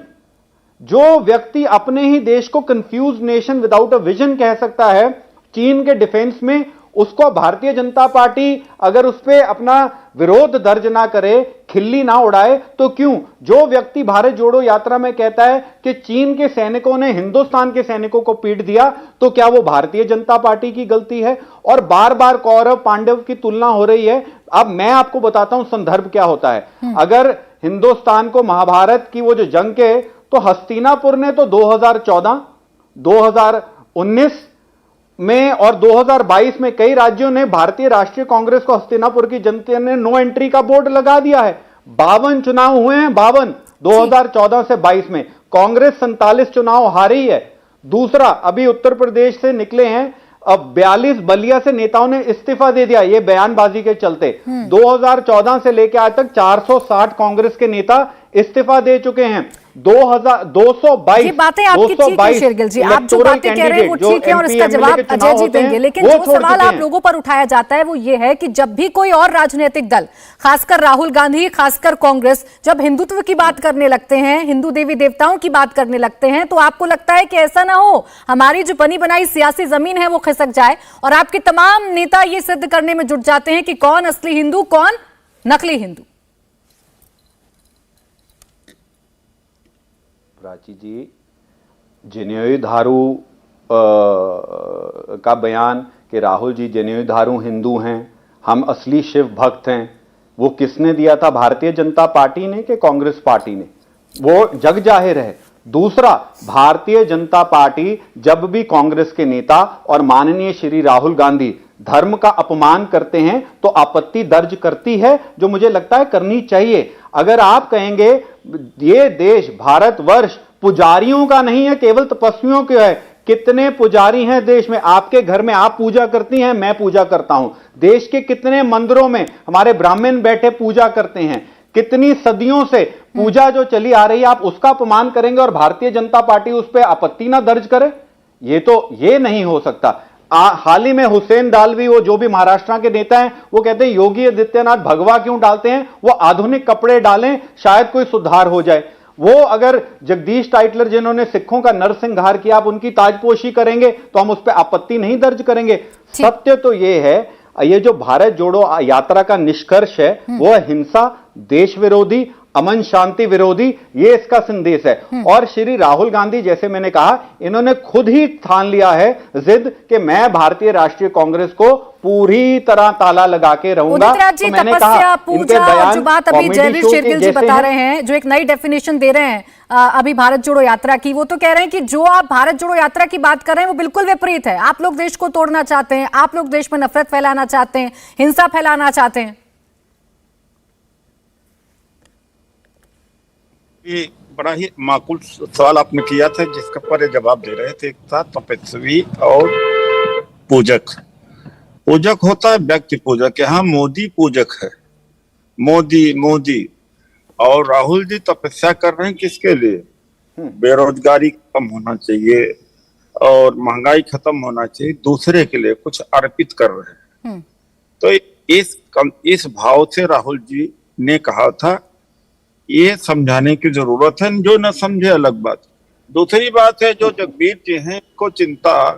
जो व्यक्ति अपने ही देश को confused nation without a vision कह सकता है चीन के डिफेंस में, उसको भारतीय जनता पार्टी अगर उस पर अपना विरोध दर्ज ना करे, खिल्ली ना उड़ाए, तो क्यों? जो व्यक्ति भारत जोड़ो यात्रा में कहता है कि चीन के सैनिकों ने हिंदुस्तान के सैनिकों को पीट दिया, तो क्या वो भारतीय जनता पार्टी की गलती है? और बार बार कौरव पांडव की तुलना हो रही है। अब मैं आपको बताता हूं संदर्भ क्या होता है। अगर हिंदुस्तान को महाभारत की वो जो जंग के, तो हस्तिनापुर ने तो 2014, 2019 में और 2022 में कई राज्यों ने भारतीय राष्ट्रीय कांग्रेस को, हस्तिनापुर की जनता ने नो एंट्री का बोर्ड लगा दिया है। 52 चुनाव हुए हैं, 52 2014 से 22 में। कांग्रेस 47 चुनाव हारी है। दूसरा, अभी उत्तर प्रदेश से निकले हैं, अब 42 बलिया से नेताओं ने इस्तीफा दे दिया, ये बयानबाजी के चलते। 2014 से लेकर आज तक 460 कांग्रेस के नेता इस्तीफा दे चुके हैं। 222 ये बातें आपकी ठीक है शेरगिल जी, आप जो बातें कह रहे हैं वो ठीक है और इसका जवाब अजय जी देंगे। लेकिन जो सवाल आप लोगों पर उठाया जाता है वो ये है कि जब भी कोई और राजनीतिक दल, खासकर राहुल गांधी, खासकर कांग्रेस, जब हिंदुत्व की बात करने लगते हैं, हिंदू देवी देवताओं की बात करने लगते हैं, तो आपको लगता है कि ऐसा ना हो हमारी जो बनी बनाई सियासी जमीन है वो खिसक जाए, और आपके तमाम नेता ये सिद्ध करने में जुट जाते हैं कि कौन असली हिंदू, कौन नकली हिंदू। प्राची जी, जनेऊ धारू का बयान कि राहुल जी जनेऊ धारू हिंदू हैं, हम असली शिव भक्त हैं, वो किसने दिया था? भारतीय जनता पार्टी ने कि कांग्रेस पार्टी ने? वो जग जाहिर है। दूसरा, भारतीय जनता पार्टी जब भी कांग्रेस के नेता और माननीय श्री राहुल गांधी धर्म का अपमान करते हैं तो आपत्ति दर्ज करती है, जो मुझे लगता है करनी चाहिए। अगर आप कहेंगे ये देश भारतवर्ष पुजारियों का नहीं है, केवल तपस्वियों का है, कितने पुजारी हैं देश में? आपके घर में आप पूजा करती हैं, मैं पूजा करता हूं। देश के कितने मंदिरों में हमारे ब्राह्मण बैठे पूजा करते हैं। कितनी सदियों से पूजा जो चली आ रही है, आप उसका अपमान करेंगे और भारतीय जनता पार्टी उस पर आपत्ति ना दर्ज करे? ये नहीं हो सकता। हाल ही में हुसैन दालवी, वो जो भी महाराष्ट्र के नेता हैं, वो कहते हैं योगी आदित्यनाथ भगवा क्यों डालते हैं, वो आधुनिक कपड़े डालें, शायद कोई सुधार हो जाए। वो अगर जगदीश टाइटलर जिन्होंने सिखों का नरसंहार किया, आप उनकी ताजपोशी करेंगे तो हम उस पर आपत्ति नहीं दर्ज करेंगे। सत्य तो ये है, ये जो भारत जोड़ो यात्रा का निष्कर्ष है वो हिंसा, देश विरोधी, अमन शांति विरोधी, ये इसका संदेश है। और श्री राहुल गांधी, जैसे मैंने कहा, इन्होंने खुद ही ठान लिया है जिद कि मैं भारतीय राष्ट्रीय कांग्रेस को पूरी तरह ताला लगा के रहूंगा। उदित राज जी, तो मैंने तपस्या, कहा, पूजा इनके और बयान जो बात अभी कॉमेडी जयवीर शो के शेरगिल जी जैसे बता हैं। रहे हैं, जो एक नई डेफिनेशन दे रहे हैं अभी भारत जोड़ो यात्रा की, वो तो कह रहे हैं कि जो आप भारत जोड़ो यात्रा की बात कर रहे हैं वो बिल्कुल विपरीत है। आप लोग देश को तोड़ना चाहते हैं, आप लोग देश में नफरत फैलाना चाहते हैं, हिंसा फैलाना चाहते हैं। ये बड़ा ही माकूल सवाल आपने किया था, जिसका पर जवाब दे रहे थे। एक था तपस्वी और पूजक। पूजक होता है व्यक्ति पूजक, यहाँ मोदी पूजक है। मोदी मोदी। और राहुल जी तपस्या कर रहे हैं किसके लिए? बेरोजगारी खत्म होना चाहिए और महंगाई खत्म होना चाहिए, दूसरे के लिए कुछ अर्पित कर रहे हैं। तो इस भाव से राहुल जी ने कहा था, ये समझाने की जरूरत है। जो न समझे अलग बात। दूसरी बात है, जो जगबीर जी हैं को चिंता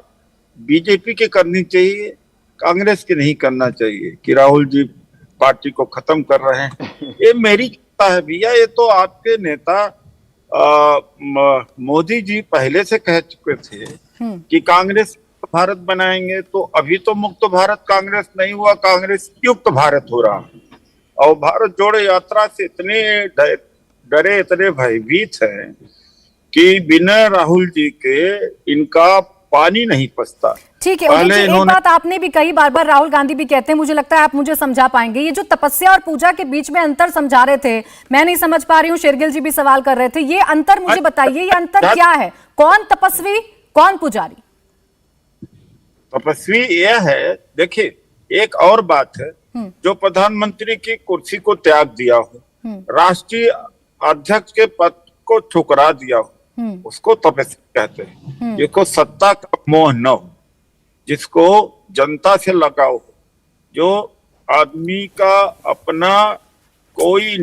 बीजेपी की करनी चाहिए, कांग्रेस की नहीं करना चाहिए कि राहुल जी पार्टी को खत्म कर रहे हैं। ये मेरी चिंता है भैया। ये तो आपके नेता मोदी जी पहले से कह चुके थे कि कांग्रेस भारत बनाएंगे। तो अभी तो मुक्त भारत कांग्रेस नहीं हुआ, कांग्रेस युक्त भारत हो रहा है। और भारत जोड़ो यात्रा से इतने डरे, इतने भयभीत हैं कि बिना राहुल जी के इनका पानी नहीं पसता। ठीक है उदित जी, एक बात आपने भी कही, बार बार राहुल गांधी भी कहते हैं, मुझे लगता है आप मुझे समझा पाएंगे। ये जो तपस्या और पूजा के बीच में अंतर समझा रहे थे, मैं नहीं समझ पा रही हूँ, शेरगिल जी भी सवाल कर रहे थे, ये अंतर मुझे बताइए, ये अंतर क्या है? कौन तपस्वी, कौन पुजारी? तपस्वी यह है, देखिए एक और बात है, जो प्रधानमंत्री की कुर्सी को त्याग दिया हो, राष्ट्रीय अध्यक्ष के पद को ठुकरा दिया हो, उसको तपस्या कहते हैं। जिसको सत्ता का मोह न हो, जिसको जनता से लगाव हो, जो आदमी का अपना कोई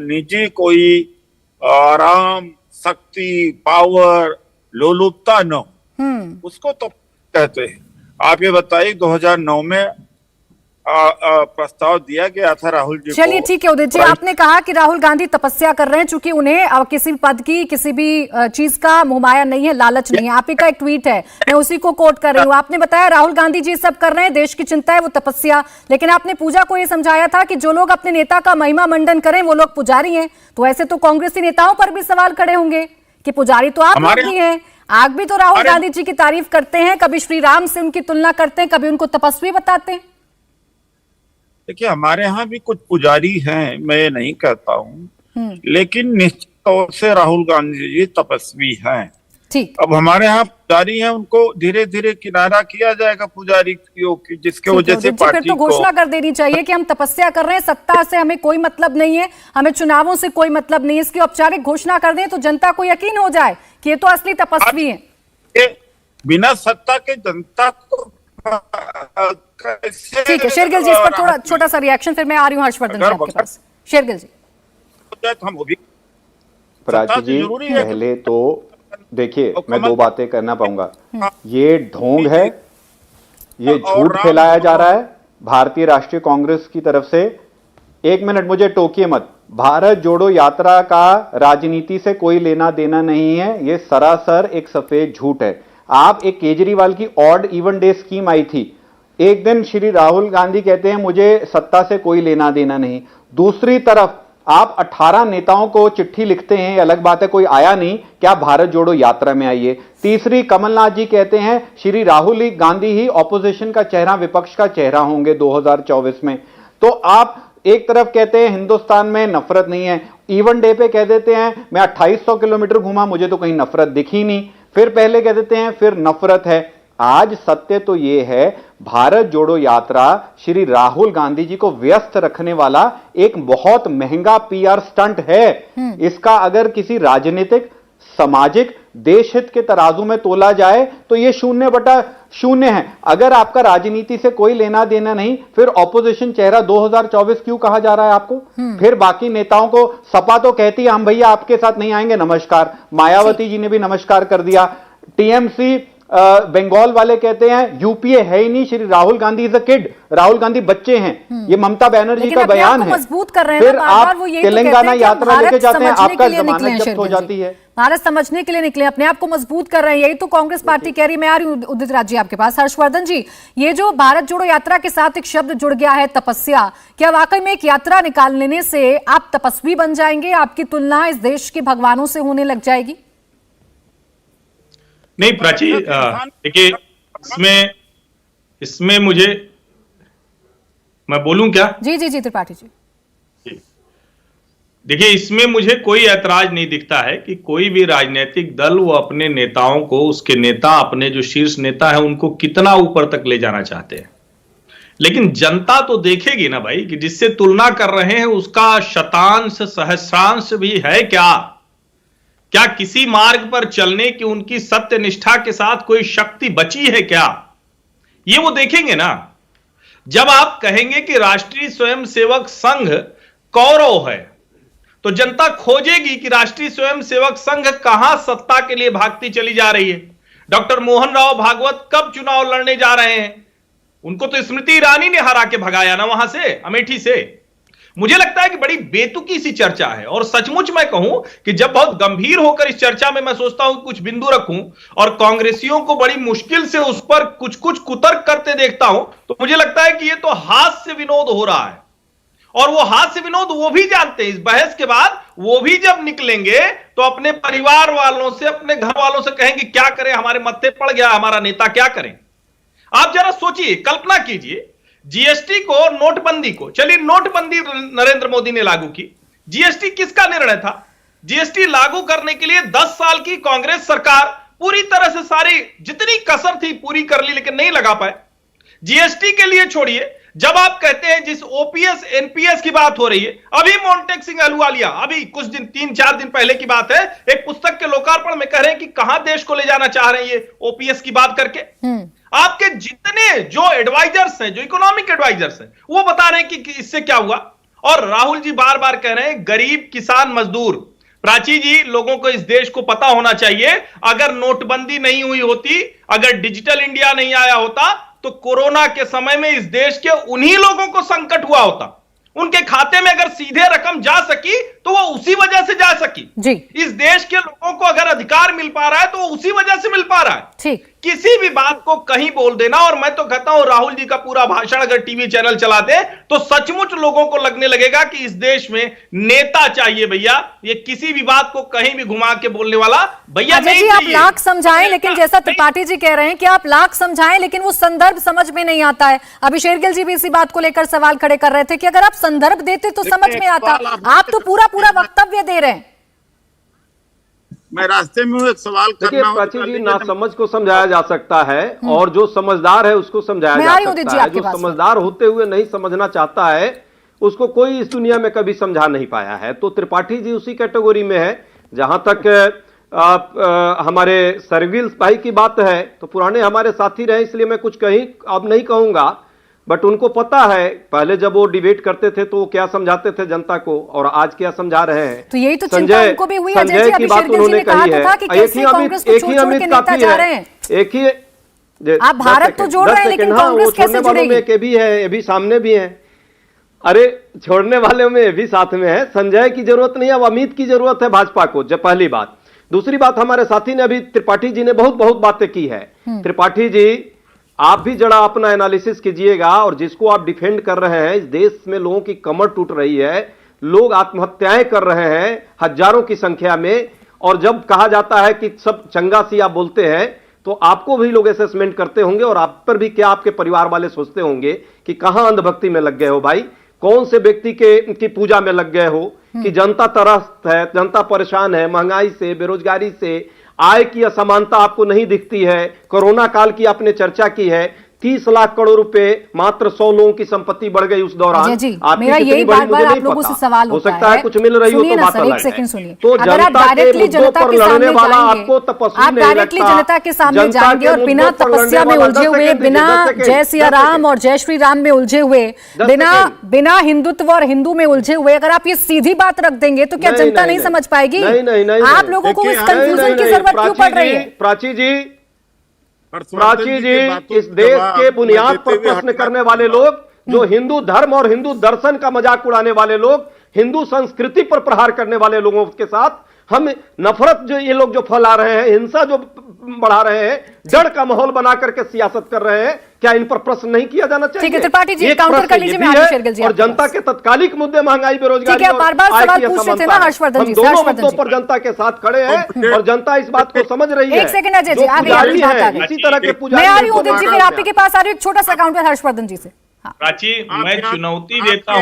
निजी कोई आराम, शक्ति, पावर, लोलुपता न हो, उसको तो कहते हैं। आप ये बताइए 2009 में प्रस्ताव दिया गया था राहुल जी को। चलिए ठीक है उदित जी, आपने कहा कि राहुल गांधी तपस्या कर रहे हैं चूंकि उन्हें किसी भी पद की, किसी भी चीज का मोहमाया नहीं है, लालच नहीं है। आप ही का एक ट्वीट है, मैं उसी को कोट कर रही हूँ। आपने बताया राहुल गांधी जी सब कर रहे हैं, देश की चिंता है वो तपस्या, लेकिन आपने पूजा को यह समझाया था कि जो लोग अपने नेता का महिमा मंडन करें वो लोग पुजारी हैं। तो ऐसे तो कांग्रेसी नेताओं पर भी सवाल खड़े होंगे कि पुजारी तो आप लोग भी हैं। आप भी तो राहुल गांधी जी की तारीफ करते हैं, कभी श्री राम से उनकी तुलना करते हैं, कभी उनको तपस्वी बताते हैं। देखिए हमारे यहाँ भी कुछ पुजारी हैं, मैं ये नहीं कहता हूँ, लेकिन निश्चित तौर से राहुल गांधी जी तपस्वी हैं। ठीक, अब हमारे यहाँ पुजारी हैं, उनको धीरे धीरे किनारा किया जाएगा पुजारियों की, जिसके वजह से फिर तो घोषणा कर देनी चाहिए कि हम तपस्या कर रहे हैं, सत्ता से हमें कोई मतलब नहीं है, हमें चुनावों से कोई मतलब नहीं है। इसकी औपचारिक घोषणा कर दें तो जनता को यकीन हो जाए कि ये तो असली तपस्वी है। बिना सत्ता के जनता को ठीक है शेरगिल जी, इस पर थोड़ा छोटा सा रिएक्शन, फिर मैं आ रही हूँ हर्षवर्धन जी आपके पास। शेरगिल जी। हम वो भी प्राची जी, पहले तो देखिए मैं दो बातें करना पाऊंगा। ये ढोंग है, ये झूठ फैलाया जा रहा है भारतीय राष्ट्रीय कांग्रेस की तरफ से। एक मिनट, मुझे टोकिए मत। भारत जोड़ो यात्रा का राजनीति से कोई लेना देना नहीं है, ये सरासर एक सफेद झूठ है। आप एक केजरीवाल की ऑड इवन डे स्कीम आई थी, एक दिन श्री राहुल गांधी कहते हैं मुझे सत्ता से कोई लेना देना नहीं, दूसरी तरफ आप 18 नेताओं को चिट्ठी लिखते हैं, अलग बात है कोई आया नहीं, क्या भारत जोड़ो यात्रा में आइए। तीसरी, कमलनाथ जी कहते हैं श्री राहुल गांधी ही ऑपोजिशन का चेहरा, विपक्ष का चेहरा होंगे 2024 में। तो आप एक तरफ कहते हैं हिंदुस्तान में नफरत नहीं है, इवन डे पे कह देते हैं मैं 2800 किलोमीटर घूमा, मुझे तो कहीं नफरत दिखी नहीं, फिर पहले कह देते हैं फिर नफरत है। आज सत्य तो यह है, भारत जोड़ो यात्रा श्री राहुल गांधी जी को व्यस्त रखने वाला एक बहुत महंगा पीआर स्टंट है। इसका अगर किसी राजनीतिक, सामाजिक, देश हित के तराजू में तोला जाए तो यह 0/0 है। अगर आपका राजनीति से कोई लेना देना नहीं, फिर ऑपोजिशन चेहरा 2024 क्यों कहा जा रहा है आपको? फिर बाकी नेताओं को, सपा तो कहती है हम भैया आपके साथ नहीं आएंगे, नमस्कार, मायावती जी ने भी नमस्कार कर दिया, टीएमसी बंगाल वाले कहते हैं यूपीए है ही नहीं, Shri Rahul Gandhi is a kid, Rahul Gandhi बच्चे हैं, ये ममता बनर्जी का बयान है। मजबूत कर रहे हैं फिर ना, बार-बार आप वो यही तो तेलंगाना कहते हैं कि यात्रा लेके जाते हैं, आपका जमानत निकले जब्त हो जाती है। भारत समझने के लिए निकले, अपने आप को मजबूत कर रहे हैं, यही तो कांग्रेस पार्टी कह रही है। मैं आ रही हूं उदित राज जी आपके पास। हर्षवर्धन जी, ये जो भारत जोड़ो यात्रा के साथ एक शब्द जुड़ गया है, तपस्या, क्या वाकई में एक यात्रा निकाल लेने से आप तपस्वी बन जाएंगे? आपकी तुलना इस देश के भगवानों से होने लग जाएगी? नहीं प्राची, देखिए इसमें मुझे, मैं बोलूं क्या? जी जी जी त्रिपाठी जी। देखिए, इसमें मुझे कोई ऐतराज नहीं दिखता है कि कोई भी राजनीतिक दल वो अपने नेताओं को, उसके नेता, अपने जो शीर्ष नेता है उनको कितना ऊपर तक ले जाना चाहते हैं। लेकिन जनता तो देखेगी ना भाई कि जिससे तुलना कर रहे हैं उसका शतांश सहस्रांश भी है क्या किसी मार्ग पर चलने की उनकी सत्य निष्ठा के साथ कोई शक्ति बची है क्या? ये वो देखेंगे ना। जब आप कहेंगे कि राष्ट्रीय स्वयंसेवक संघ कौरव है, तो जनता खोजेगी कि राष्ट्रीय स्वयंसेवक संघ कहां सत्ता के लिए भागती चली जा रही है। डॉक्टर मोहन राव भागवत कब चुनाव लड़ने जा रहे हैं? उनको तो स्मृति ईरानी ने हरा के भगाया ना वहां से, अमेठी से। मुझे लगता है कि बड़ी बेतुकी सी चर्चा है, और सचमुच मैं कहूं कि जब बहुत गंभीर होकर इस चर्चा में मैं सोचता हूं कुछ बिंदु रखूं और कांग्रेसियों को बड़ी मुश्किल से उस पर कुछ कुतर्क करते देखता हूं, तो मुझे लगता है कि ये तो हास्य विनोद हो रहा है। और वो हास्य विनोद वो भी जानते हैं। इस बहस के बाद वो भी जब निकलेंगे तो अपने परिवार वालों से, अपने घर वालों से कहेंगे क्या करें, हमारे मत्थे पड़ गया हमारा नेता, क्या करें। आप जरा सोचिए, कल्पना कीजिए, जीएसटी को, नोटबंदी को, चलिए नोटबंदी नरेंद्र मोदी ने लागू की। जीएसटी किसका निर्णय था? जीएसटी लागू करने के लिए 10 साल की कांग्रेस सरकार पूरी तरह से सारी जितनी कसर थी पूरी कर ली, लेकिन नहीं लगा पाए। जीएसटी के लिए छोड़िए, जब आप कहते हैं जिस ओपीएस एनपीएस की बात हो रही है, अभी मोन्टेक सिंह अहलूवालिया, अभी कुछ दिन 3-4 दिन पहले की बात है, एक पुस्तक के लोकार्पण में कह रहे हैं कि कहां देश को ले जाना चाह रहे हैं ये ओपीएस की बात करके। आपके जितने जो एडवाइजर्स हैं, जो इकोनॉमिक एडवाइजर्स हैं, वो बता रहे हैं कि इससे क्या हुआ। और राहुल जी बार बार कह रहे हैं गरीब किसान मजदूर। प्राची जी, लोगों को इस देश को पता होना चाहिए, अगर नोटबंदी नहीं हुई होती, अगर डिजिटल इंडिया नहीं आया होता, तो कोरोना के समय में इस देश के उन्हीं लोगों को संकट हुआ होता। उनके खाते में अगर सीधे रकम जा सकी तो वो उसी वजह से जा सकी जी। इस देश के लोगों को अगर अधिकार मिल पा रहा है तो वो उसी वजह से मिल पा रहा है। ठीक, किसी भी बात को कहीं बोल देना। और मैं तो कहता हूं राहुल जी का पूरा भाषण अगर टीवी चैनल चला दे तो सचमुच लोगों को लगने लगेगा कि इस देश में नेता चाहिए भैया। ये किसी भी बात को कहीं भी घुमा के बोलने वाला भैया नहीं जी। आप लाख समझाएं, लेकिन जैसा त्रिपाठी जी कह रहे हैं कि आप लाख समझाएं लेकिन वो संदर्भ समझ में नहीं आता है। अभी शेरगिल जी भी इसी बात को लेकर सवाल खड़े कर रहे थे कि अगर आप संदर्भ देते तो समझ में आता। आप तो पूरा वक्तव्य दे रहे हैं। मैं रास्ते में एक सवाल करना हूं। प्राची जी, ना समझ को समझाया जा सकता है और जो समझदार है उसको समझाया जा सकता है। जो समझदार होते हुए नहीं समझना चाहता है उसको कोई इस दुनिया में कभी समझा नहीं पाया है। तो त्रिपाठी जी उसी कैटेगरी में है। जहां तक हमारे सरगिल भाई की बात है तो पुराने हमारे साथी रहे, इसलिए मैं कुछ कहीं अब नहीं कहूंगा, बट उनको पता है पहले जब वो डिबेट करते थे तो वो क्या समझाते थे जनता को और आज क्या समझा रहे हैं। तो यही तो चिंता उनको भी हुई है। संजय की बात उन्होंने कही है। एक ही अमित काफी है। एक ही आप भारत तो जोड़ रहे हैं लेकिन कांग्रेस कैसे जुड़ेगी? एक भी है, ये भी सामने भी है। अरे छोड़ने वाले में ये भी साथ में है। संजय की जरूरत नहीं है, अब अमित की जरूरत है भाजपा को। जब पहली बात, दूसरी बात, हमारे साथी ने अभी त्रिपाठी जी ने बहुत बातें की है। त्रिपाठी जी, आप भी जरा अपना एनालिसिस कीजिएगा। और जिसको आप डिफेंड कर रहे हैं, इस देश में लोगों की कमर टूट रही है, लोग आत्महत्याएं कर रहे हैं हजारों की संख्या में, और जब कहा जाता है कि सब चंगा सिया बोलते हैं तो आपको भी लोग असेसमेंट करते होंगे और आप पर भी क्या आपके परिवार वाले सोचते होंगे कि कहां अंधभक्ति में लग गए हो भाई, कौन से व्यक्ति की पूजा में लग गए हो कि जनता त्रस्त है, जनता परेशान है, महंगाई से, बेरोजगारी से, आय की असमानता आपको नहीं दिखती है। कोरोना काल की आपने चर्चा की है, 30 लाख करोड़ रुपए मात्र 100 लोगों की संपत्ति बढ़ गई उस दौरान। मेरा यही बार-बार आप लोगों से सवाल हो सकता है कुछ मिल रही हो तो बात अलग है। तो अगर आप डायरेक्टली जनता के सामने आपको तपस्वी आप डायरेक्टली जनता के सामने जाएंगे और बिना तपस्या में उलझे हुए, बिना जय सिया राम और जय श्री राम में उलझे हुए, बिना हिंदुत्व और हिंदू में उलझे हुए अगर आप ये सीधी बात रख देंगे तो क्या जनता नहीं समझ पाएगी? आप लोगों को इस कंफ्यूजन की जरूरत क्यों पड़ रही है? प्राची जी, प्राची जी, इस देश के बुनियाद पर प्रश्न करने वाले लोग, जो हिंदू धर्म और हिंदू दर्शन का मजाक उड़ाने वाले लोग, हिंदू संस्कृति पर प्रहार करने वाले लोगों के साथ हम नफरत जो ये लोग जो फैला रहे हैं, हिंसा जो बढ़ा रहे हैं, डर का माहौल बना करके सियासत कर रहे हैं, क्या इन पर प्रश्न नहीं किया जाना चाहिए? ठीक है त्रिपाठी जी, एक काउंटर प्रश्न कर ये लीजिए। भी मैं आगे है, शेरगिल जी और आपके जनता के तत्कालिक मुद्दे महंगाई, बेरोजगारी, ठीक है, बार-बार और आय सवाल की पूछ रहे थे असमानता ना है। हर्षवर्धन जी हम से, दोनों हर्षवर्धन मुद्दों जी। पर जनता के साथ खड़े हैं और जनता इस बात को समझ रही है। एक सेकंड अजय जी, जो आ गई पुजारी आपकी बात आ हैं, गई। इसी तरह के मैं पुजारी आ रही हूँ को उदित जी, फिर आपके पास आ रही हूँ। एक छोटा सा काउंटर हर्षवर्धन जी से। हाँ। प्राची, मैं चुनौती देता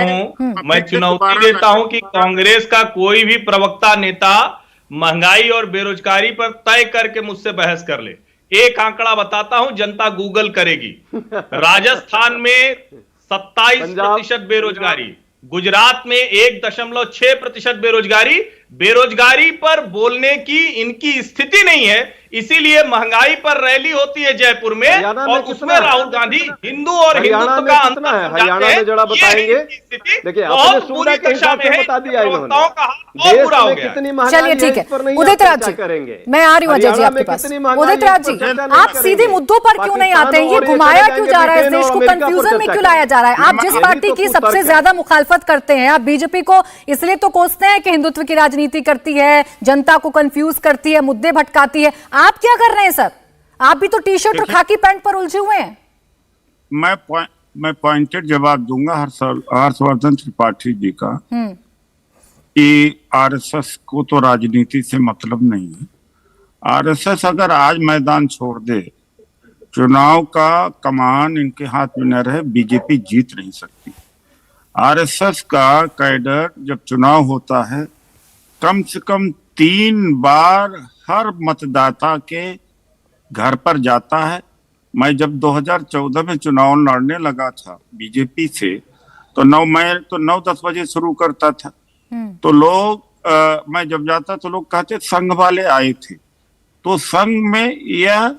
हूं कि कांग्रेस का कोई भी प्रवक्ता नेता महंगाई और बेरोजगारी पर तय करके मुझसे बहस कर ले। एक आंकड़ा बताता हूं, जनता गूगल करेगी। राजस्थान में 27% बेरोजगारी, गुजरात में 1.6% बेरोजगारी। बेरोजगारी पर बोलने की इनकी स्थिति नहीं है, इसीलिए महंगाई पर रैली होती है जयपुर में, और उसमें राहुल गांधी हिंदू और हिंदुत्व का अंतर समझाते हरियाणा में जरा हैं। बताएंगे। ये स्थिति देखिए, बहुत अपने बुरी सुविधा के दशा हिसाब में से है। बता दिया इन्होंने। प्रवक्ताओं का हाल बहुत देश बुरा हो में गया। कितनी महंगाई चलिए है, ठीक इस पर नहीं है, आप उदित राज चर्चा जी, करेंगे। मैं आ रही हूँ अजय जी हरियाणा आपके में पास। कितनी महंगाई उदित है, राज इस जी, पर चर्चा नहीं आप सीधे करेंगे। मुद्दों पर क्यों नहीं आते हैं? ये पाकिस्तान और घुमाया चले क्यों जाएंगे जा रहा है इस ब्रिटेन देश और को? अमेरिका पर कंफ्यूजन में चर्चा क्यों लाया जा रहा है? आप करेंगे। जिस यही पार्टी तो की कुतर्क सबसे है। ज्यादा मुखालफत करते हैं, आप बीजेपी को इसलिए तो कोसते हैं कि हिंदुत्व की राजनीति करती है, जनता को कंफ्यूज करती है, मुद्दे भटकाती है। आप क्या कर रहे हैं सर? आप भी तो टी शर्ट और खाकी पैंट पर उलझे हुए हैं। मैं पॉइंटेड जवाब दूंगा हर्षवर्धन त्रिपाठी जी का कि आरएसएस को तो राजनीति से मतलब नहीं है। आरएसएस अगर आज मैदान छोड़ दे, चुनाव का कमान इनके हाथ में न रहे, बीजेपी जीत नहीं सकती। आरएसएस का कैडर जब चुनाव होता है, कम से कम 3 बार हर मतदाता के घर पर जाता है। मैं जब 2014 में चुनाव लड़ने लगा था बीजेपी से, तो 9-10 बजे शुरू करता था। तो लोग मैं जब जाता तो लोग कहते संघ वाले आए थे। तो संघ में यह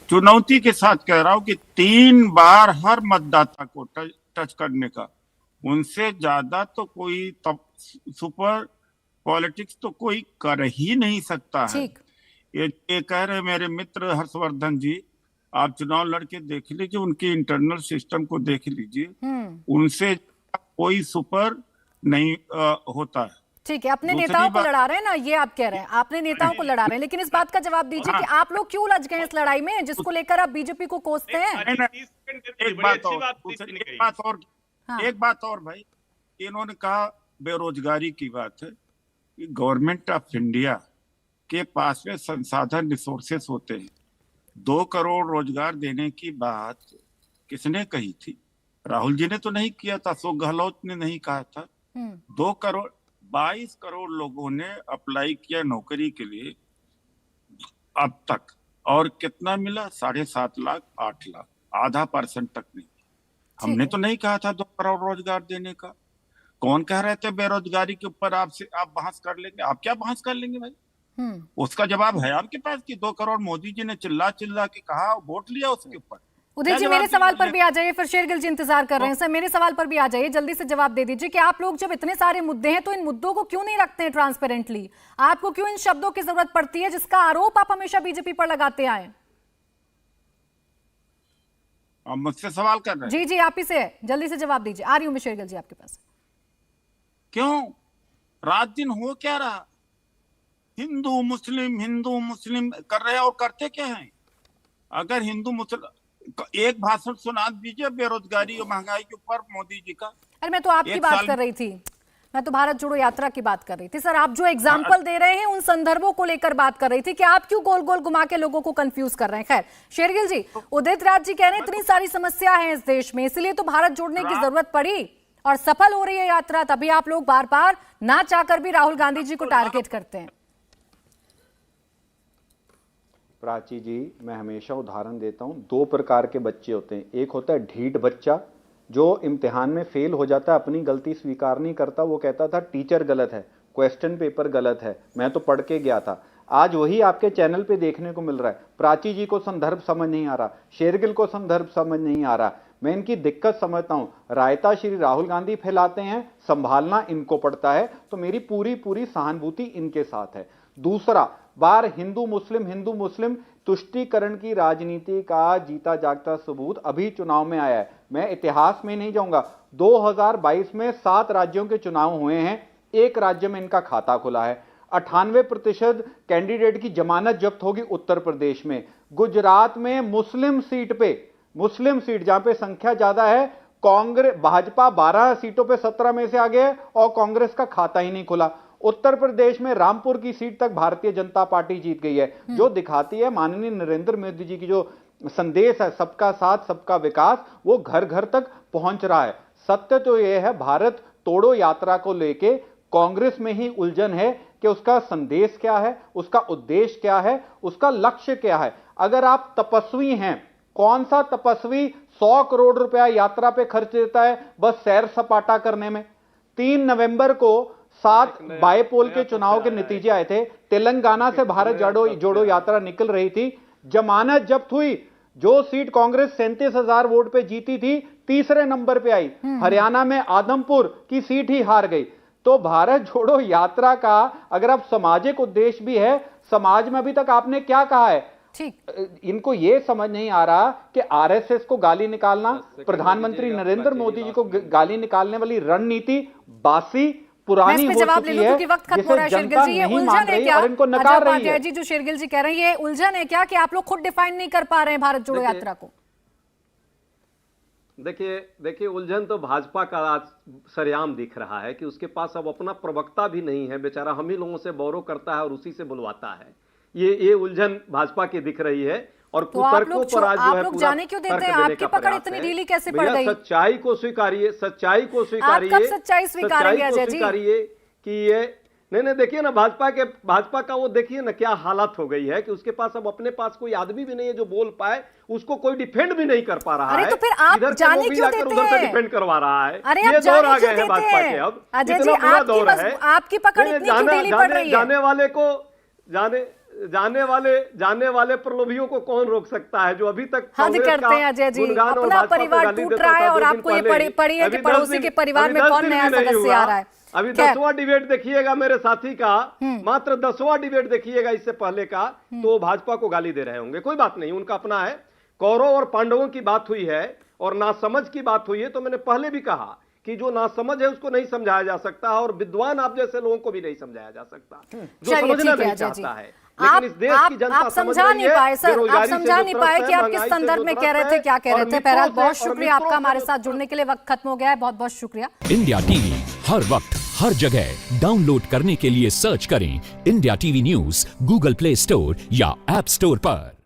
चुनौती के साथ कह रहा हूं कि 3 बार हर मतदाता को टच करने का, उनसे ज्यादा तो कोई सुपर पॉलिटिक्स तो कोई कर ही नहीं सकता है। ये कह रहे मेरे मित्र हर्षवर्धन जी, आप चुनाव लड़के देख लीजिए, उनके इंटरनल सिस्टम को देख लीजिए, उनसे कोई सुपर नहीं होता है। ठीक है, अपने नेताओं को लड़ा रहे हैं ना, ये आप कह रहे हैं, आपने नेताओं को लड़ा रहे हैं, लेकिन इस बात का जवाब दीजिए कि आप लोग क्यों उलझ गए इस लड़ाई में जिसको लेकर आप बीजेपी को कोसते हैं? एक बात और भाई, इन्होंने कहा बेरोजगारी की बात है। गवर्नमेंट ऑफ इंडिया के पास में संसाधन रिसोर्सेस होते हैं। 2 करोड़ रोजगार देने की बात किसने कही थी? राहुल जी ने तो नहीं किया था, अशोक गहलोत ने नहीं कहा था। 22 करोड़ लोगों ने अप्लाई किया नौकरी के लिए अब तक, और कितना मिला? 7.5 लाख, 8 लाख, आधा % तक नहीं। हमने तो नहीं कहा था 2 करोड़ रोजगार देने का। कौन कह रहे थे बेरोजगारी के ऊपर आप बहस कर लेंगे? आप क्या बहस कर लेंगे भाई? उसका जवाब है आपके पास कि 2 करोड़ मोदी जी ने चिल्ला चिल्ला के कहा, वोट लिया उसके ऊपर। उदय जी, मेरे सवाल पर भी आ जाइए, फिर शेरगिल जी इंतजार कर रहे हैं। सर, मेरे सवाल पर भी आ जाइए, जल्दी से जवाब दे दीजिए कि आप लोग जब इतने सारे मुद्दे हैं तो इन मुद्दों को क्यों नहीं रखते हैं ट्रांसपेरेंटली? आपको क्यों इन शब्दों की जरूरत पड़ती है जिसका आरोप आप हमेशा बीजेपी पर लगाते आए? आप मुझसे सवाल कर रहे हैं? जी जी, आप ही से है, जल्दी से जवाब दीजिए। आ रही हूँ मैं शेरगिल जी आपके पास। क्यों रात दिन हो क्या रहा? हिंदू मुस्लिम कर रहे हैं, और करते क्या हैं? अगर हिंदू मुस्लिम, एक भाषण सुना दीजिए बेरोजगारी और महंगाई के ऊपर मोदी जी का। अरे मैं तो आपकी बात कर रही थी, मैं तो भारत जोड़ो यात्रा की बात कर रही थी। सर, आप जो एग्जाम्पल दे रहे हैं उन संदर्भों को लेकर बात कर रही थी कि आप क्यों गोल गोल घुमा के लोगों को कंफ्यूज कर रहे हैं। खैर, शेरगिल जी, उदित राज जी कह रहे हैं इतनी सारी समस्या है इस देश में, इसलिए तो भारत जोड़ने की जरूरत पड़ी और सफल हो रही है यात्रा, तभी आप लोग बार बार ना चाहकर भी राहुल गांधी जी को टारगेट करते हैं। प्राची जी, मैं हमेशा उदाहरण देता हूं, 2 प्रकार के बच्चे होते हैं। एक होता है ढीठ बच्चा जो इम्तिहान में फेल हो जाता है, अपनी गलती स्वीकार नहीं करता, वो कहता था टीचर गलत है, क्वेश्चन पेपर गलत है, मैं तो पढ़ के गया था। आज वही आपके चैनल पे देखने को मिल रहा है। प्राची जी को संदर्भ समझ नहीं आ रहा, शेरगिल को संदर्भ समझ नहीं आ रहा, मैं इनकी दिक्कत समझता हूं। रायता श्री राहुल गांधी फैलाते हैं, संभालना इनको पड़ता है, तो मेरी पूरी सहानुभूति इनके साथ है। दूसरा, बार हिंदू मुस्लिम तुष्टीकरण की राजनीति का जीता जागता सबूत अभी चुनाव में आया है। मैं इतिहास में नहीं जाऊंगा, 2022 में 7 राज्यों के चुनाव हुए हैं, एक राज्य में इनका खाता खुला है। 98% कैंडिडेट की जमानत जब्त होगी उत्तर प्रदेश में। गुजरात में मुस्लिम सीट जहां पे संख्या ज्यादा है, कांग्रेस भाजपा 12 सीटों पे 17 में से आगे है और कांग्रेस का खाता ही नहीं खुला। उत्तर प्रदेश में रामपुर की सीट तक भारतीय जनता पार्टी जीत गई है, जो दिखाती है माननीय नरेंद्र मोदी जी की जो संदेश है सबका साथ सबका विकास, वो घर घर तक पहुंच रहा है। सत्य तो यह है, भारत तोड़ो यात्रा को लेके कांग्रेस में ही उलझन है कि उसका संदेश क्या है, उसका उद्देश्य क्या है, उसका लक्ष्य क्या है। अगर आप तपस्वी हैं, कौन सा तपस्वी 100 करोड़ रुपया यात्रा पे खर्च देता है बस सैर सपाटा करने में। 3 नवंबर को 7 बायपोल के चुनाव के नतीजे आए थे। तेलंगाना से भारत जोड़ो यात्रा निकल रही थी, जमानत जब्त हुई। जो सीट कांग्रेस 37,000 वोट पे जीती थी, तीसरे नंबर पे आई। हरियाणा में आदमपुर की सीट ही हार गई। तो भारत जोड़ो यात्रा का अगर आप सामाजिक उद्देश्य भी है, समाज में अभी तक आपने क्या कहा है? ठीक, इनको यह समझ नहीं आ रहा कि आरएसएस को गाली निकालना, प्रधानमंत्री नरेंद्र मोदी जी को गाली निकालने वाली रणनीति बासी पुरानी हो चुकी है, जिसे जनता नहीं मान रही और इनको नकार रही है। जी, जो शेरगिल जी कह रहे हैं, ये उलझन है क्या कि आप लोग खुद डिफाइन नहीं कर पा रहे हैं भारत जोड़ो यात्रा को? देखिए उलझन तो भाजपा का आज सरेआम दिख रहा है कि उसके पास अब अपना प्रवक्ता भी नहीं है, बेचारा हम ही लोगों से बोरो करता है और उसी से बुलवाता है। ये उलझन भाजपा की दिख रही है और कुतर्कों पर आज जो है पूरा जाने क्यों देते हैं? आपकी पकड़ इतनी ढीली कैसे पड़ गई? सच्चाई को स्वीकारिए, आप कब सच्चाई स्वीकारेंगे अजय जी? कि ये नहीं देखिए ना, भाजपा का वो देखिए ना क्या हालत हो गई है कि उसके पास अब अपने पास कोई आदमी भी नहीं है जो बोल पाए, उसको कोई डिफेंड भी नहीं कर पा रहा है। अरे तो फिर आप जाने क्यों देते हैं? उधर से डिफेंड करवा रहा है। अरे ये दौर आ गए हैं भाजपा के अब। अजय जी, आपकी पकड़ इतनी क्यों ढीली पड़ रही है? जाने वाले प्रलोभियों को कौन रोक सकता है, जो अभी तक हद करते हैं अजय जी। अपना परिवार टूट रहा है और आपको ये पड़ी है कि पड़ोसी के परिवार में कौन नया सदस्य आ रहा है। अभी 10वां डिबेट देखिएगा मेरे साथी का, मात्र 10वां डिबेट देखिएगा इससे पहले का, तो भाजपा को गाली दे रहे होंगे। कोई बात नहीं, उनका अपना है। कौरव और पांडवों की बात हुई है और नासमझ की बात हुई है, तो मैंने पहले भी कहा कि जो नासमझ है उसको नहीं समझाया जा सकता और विद्वान आप जैसे लोगों को भी नहीं समझाया जा सकता, जो समझना नहीं चाहता है। लेकिन इस देश की जनता आप समझा नहीं पाए सर, आप समझा नहीं पाए कि आप किस संदर्भ में कह रहे थे, क्या कह रहे थे। बहरहाल बहुत शुक्रिया आपका हमारे साथ जुड़ने के लिए। वक्त खत्म हो गया है, बहुत बहुत शुक्रिया। इंडिया टीवी हर वक्त हर जगह डाउनलोड करने के लिए सर्च करें India TV news Google play store या ऐप स्टोर पर।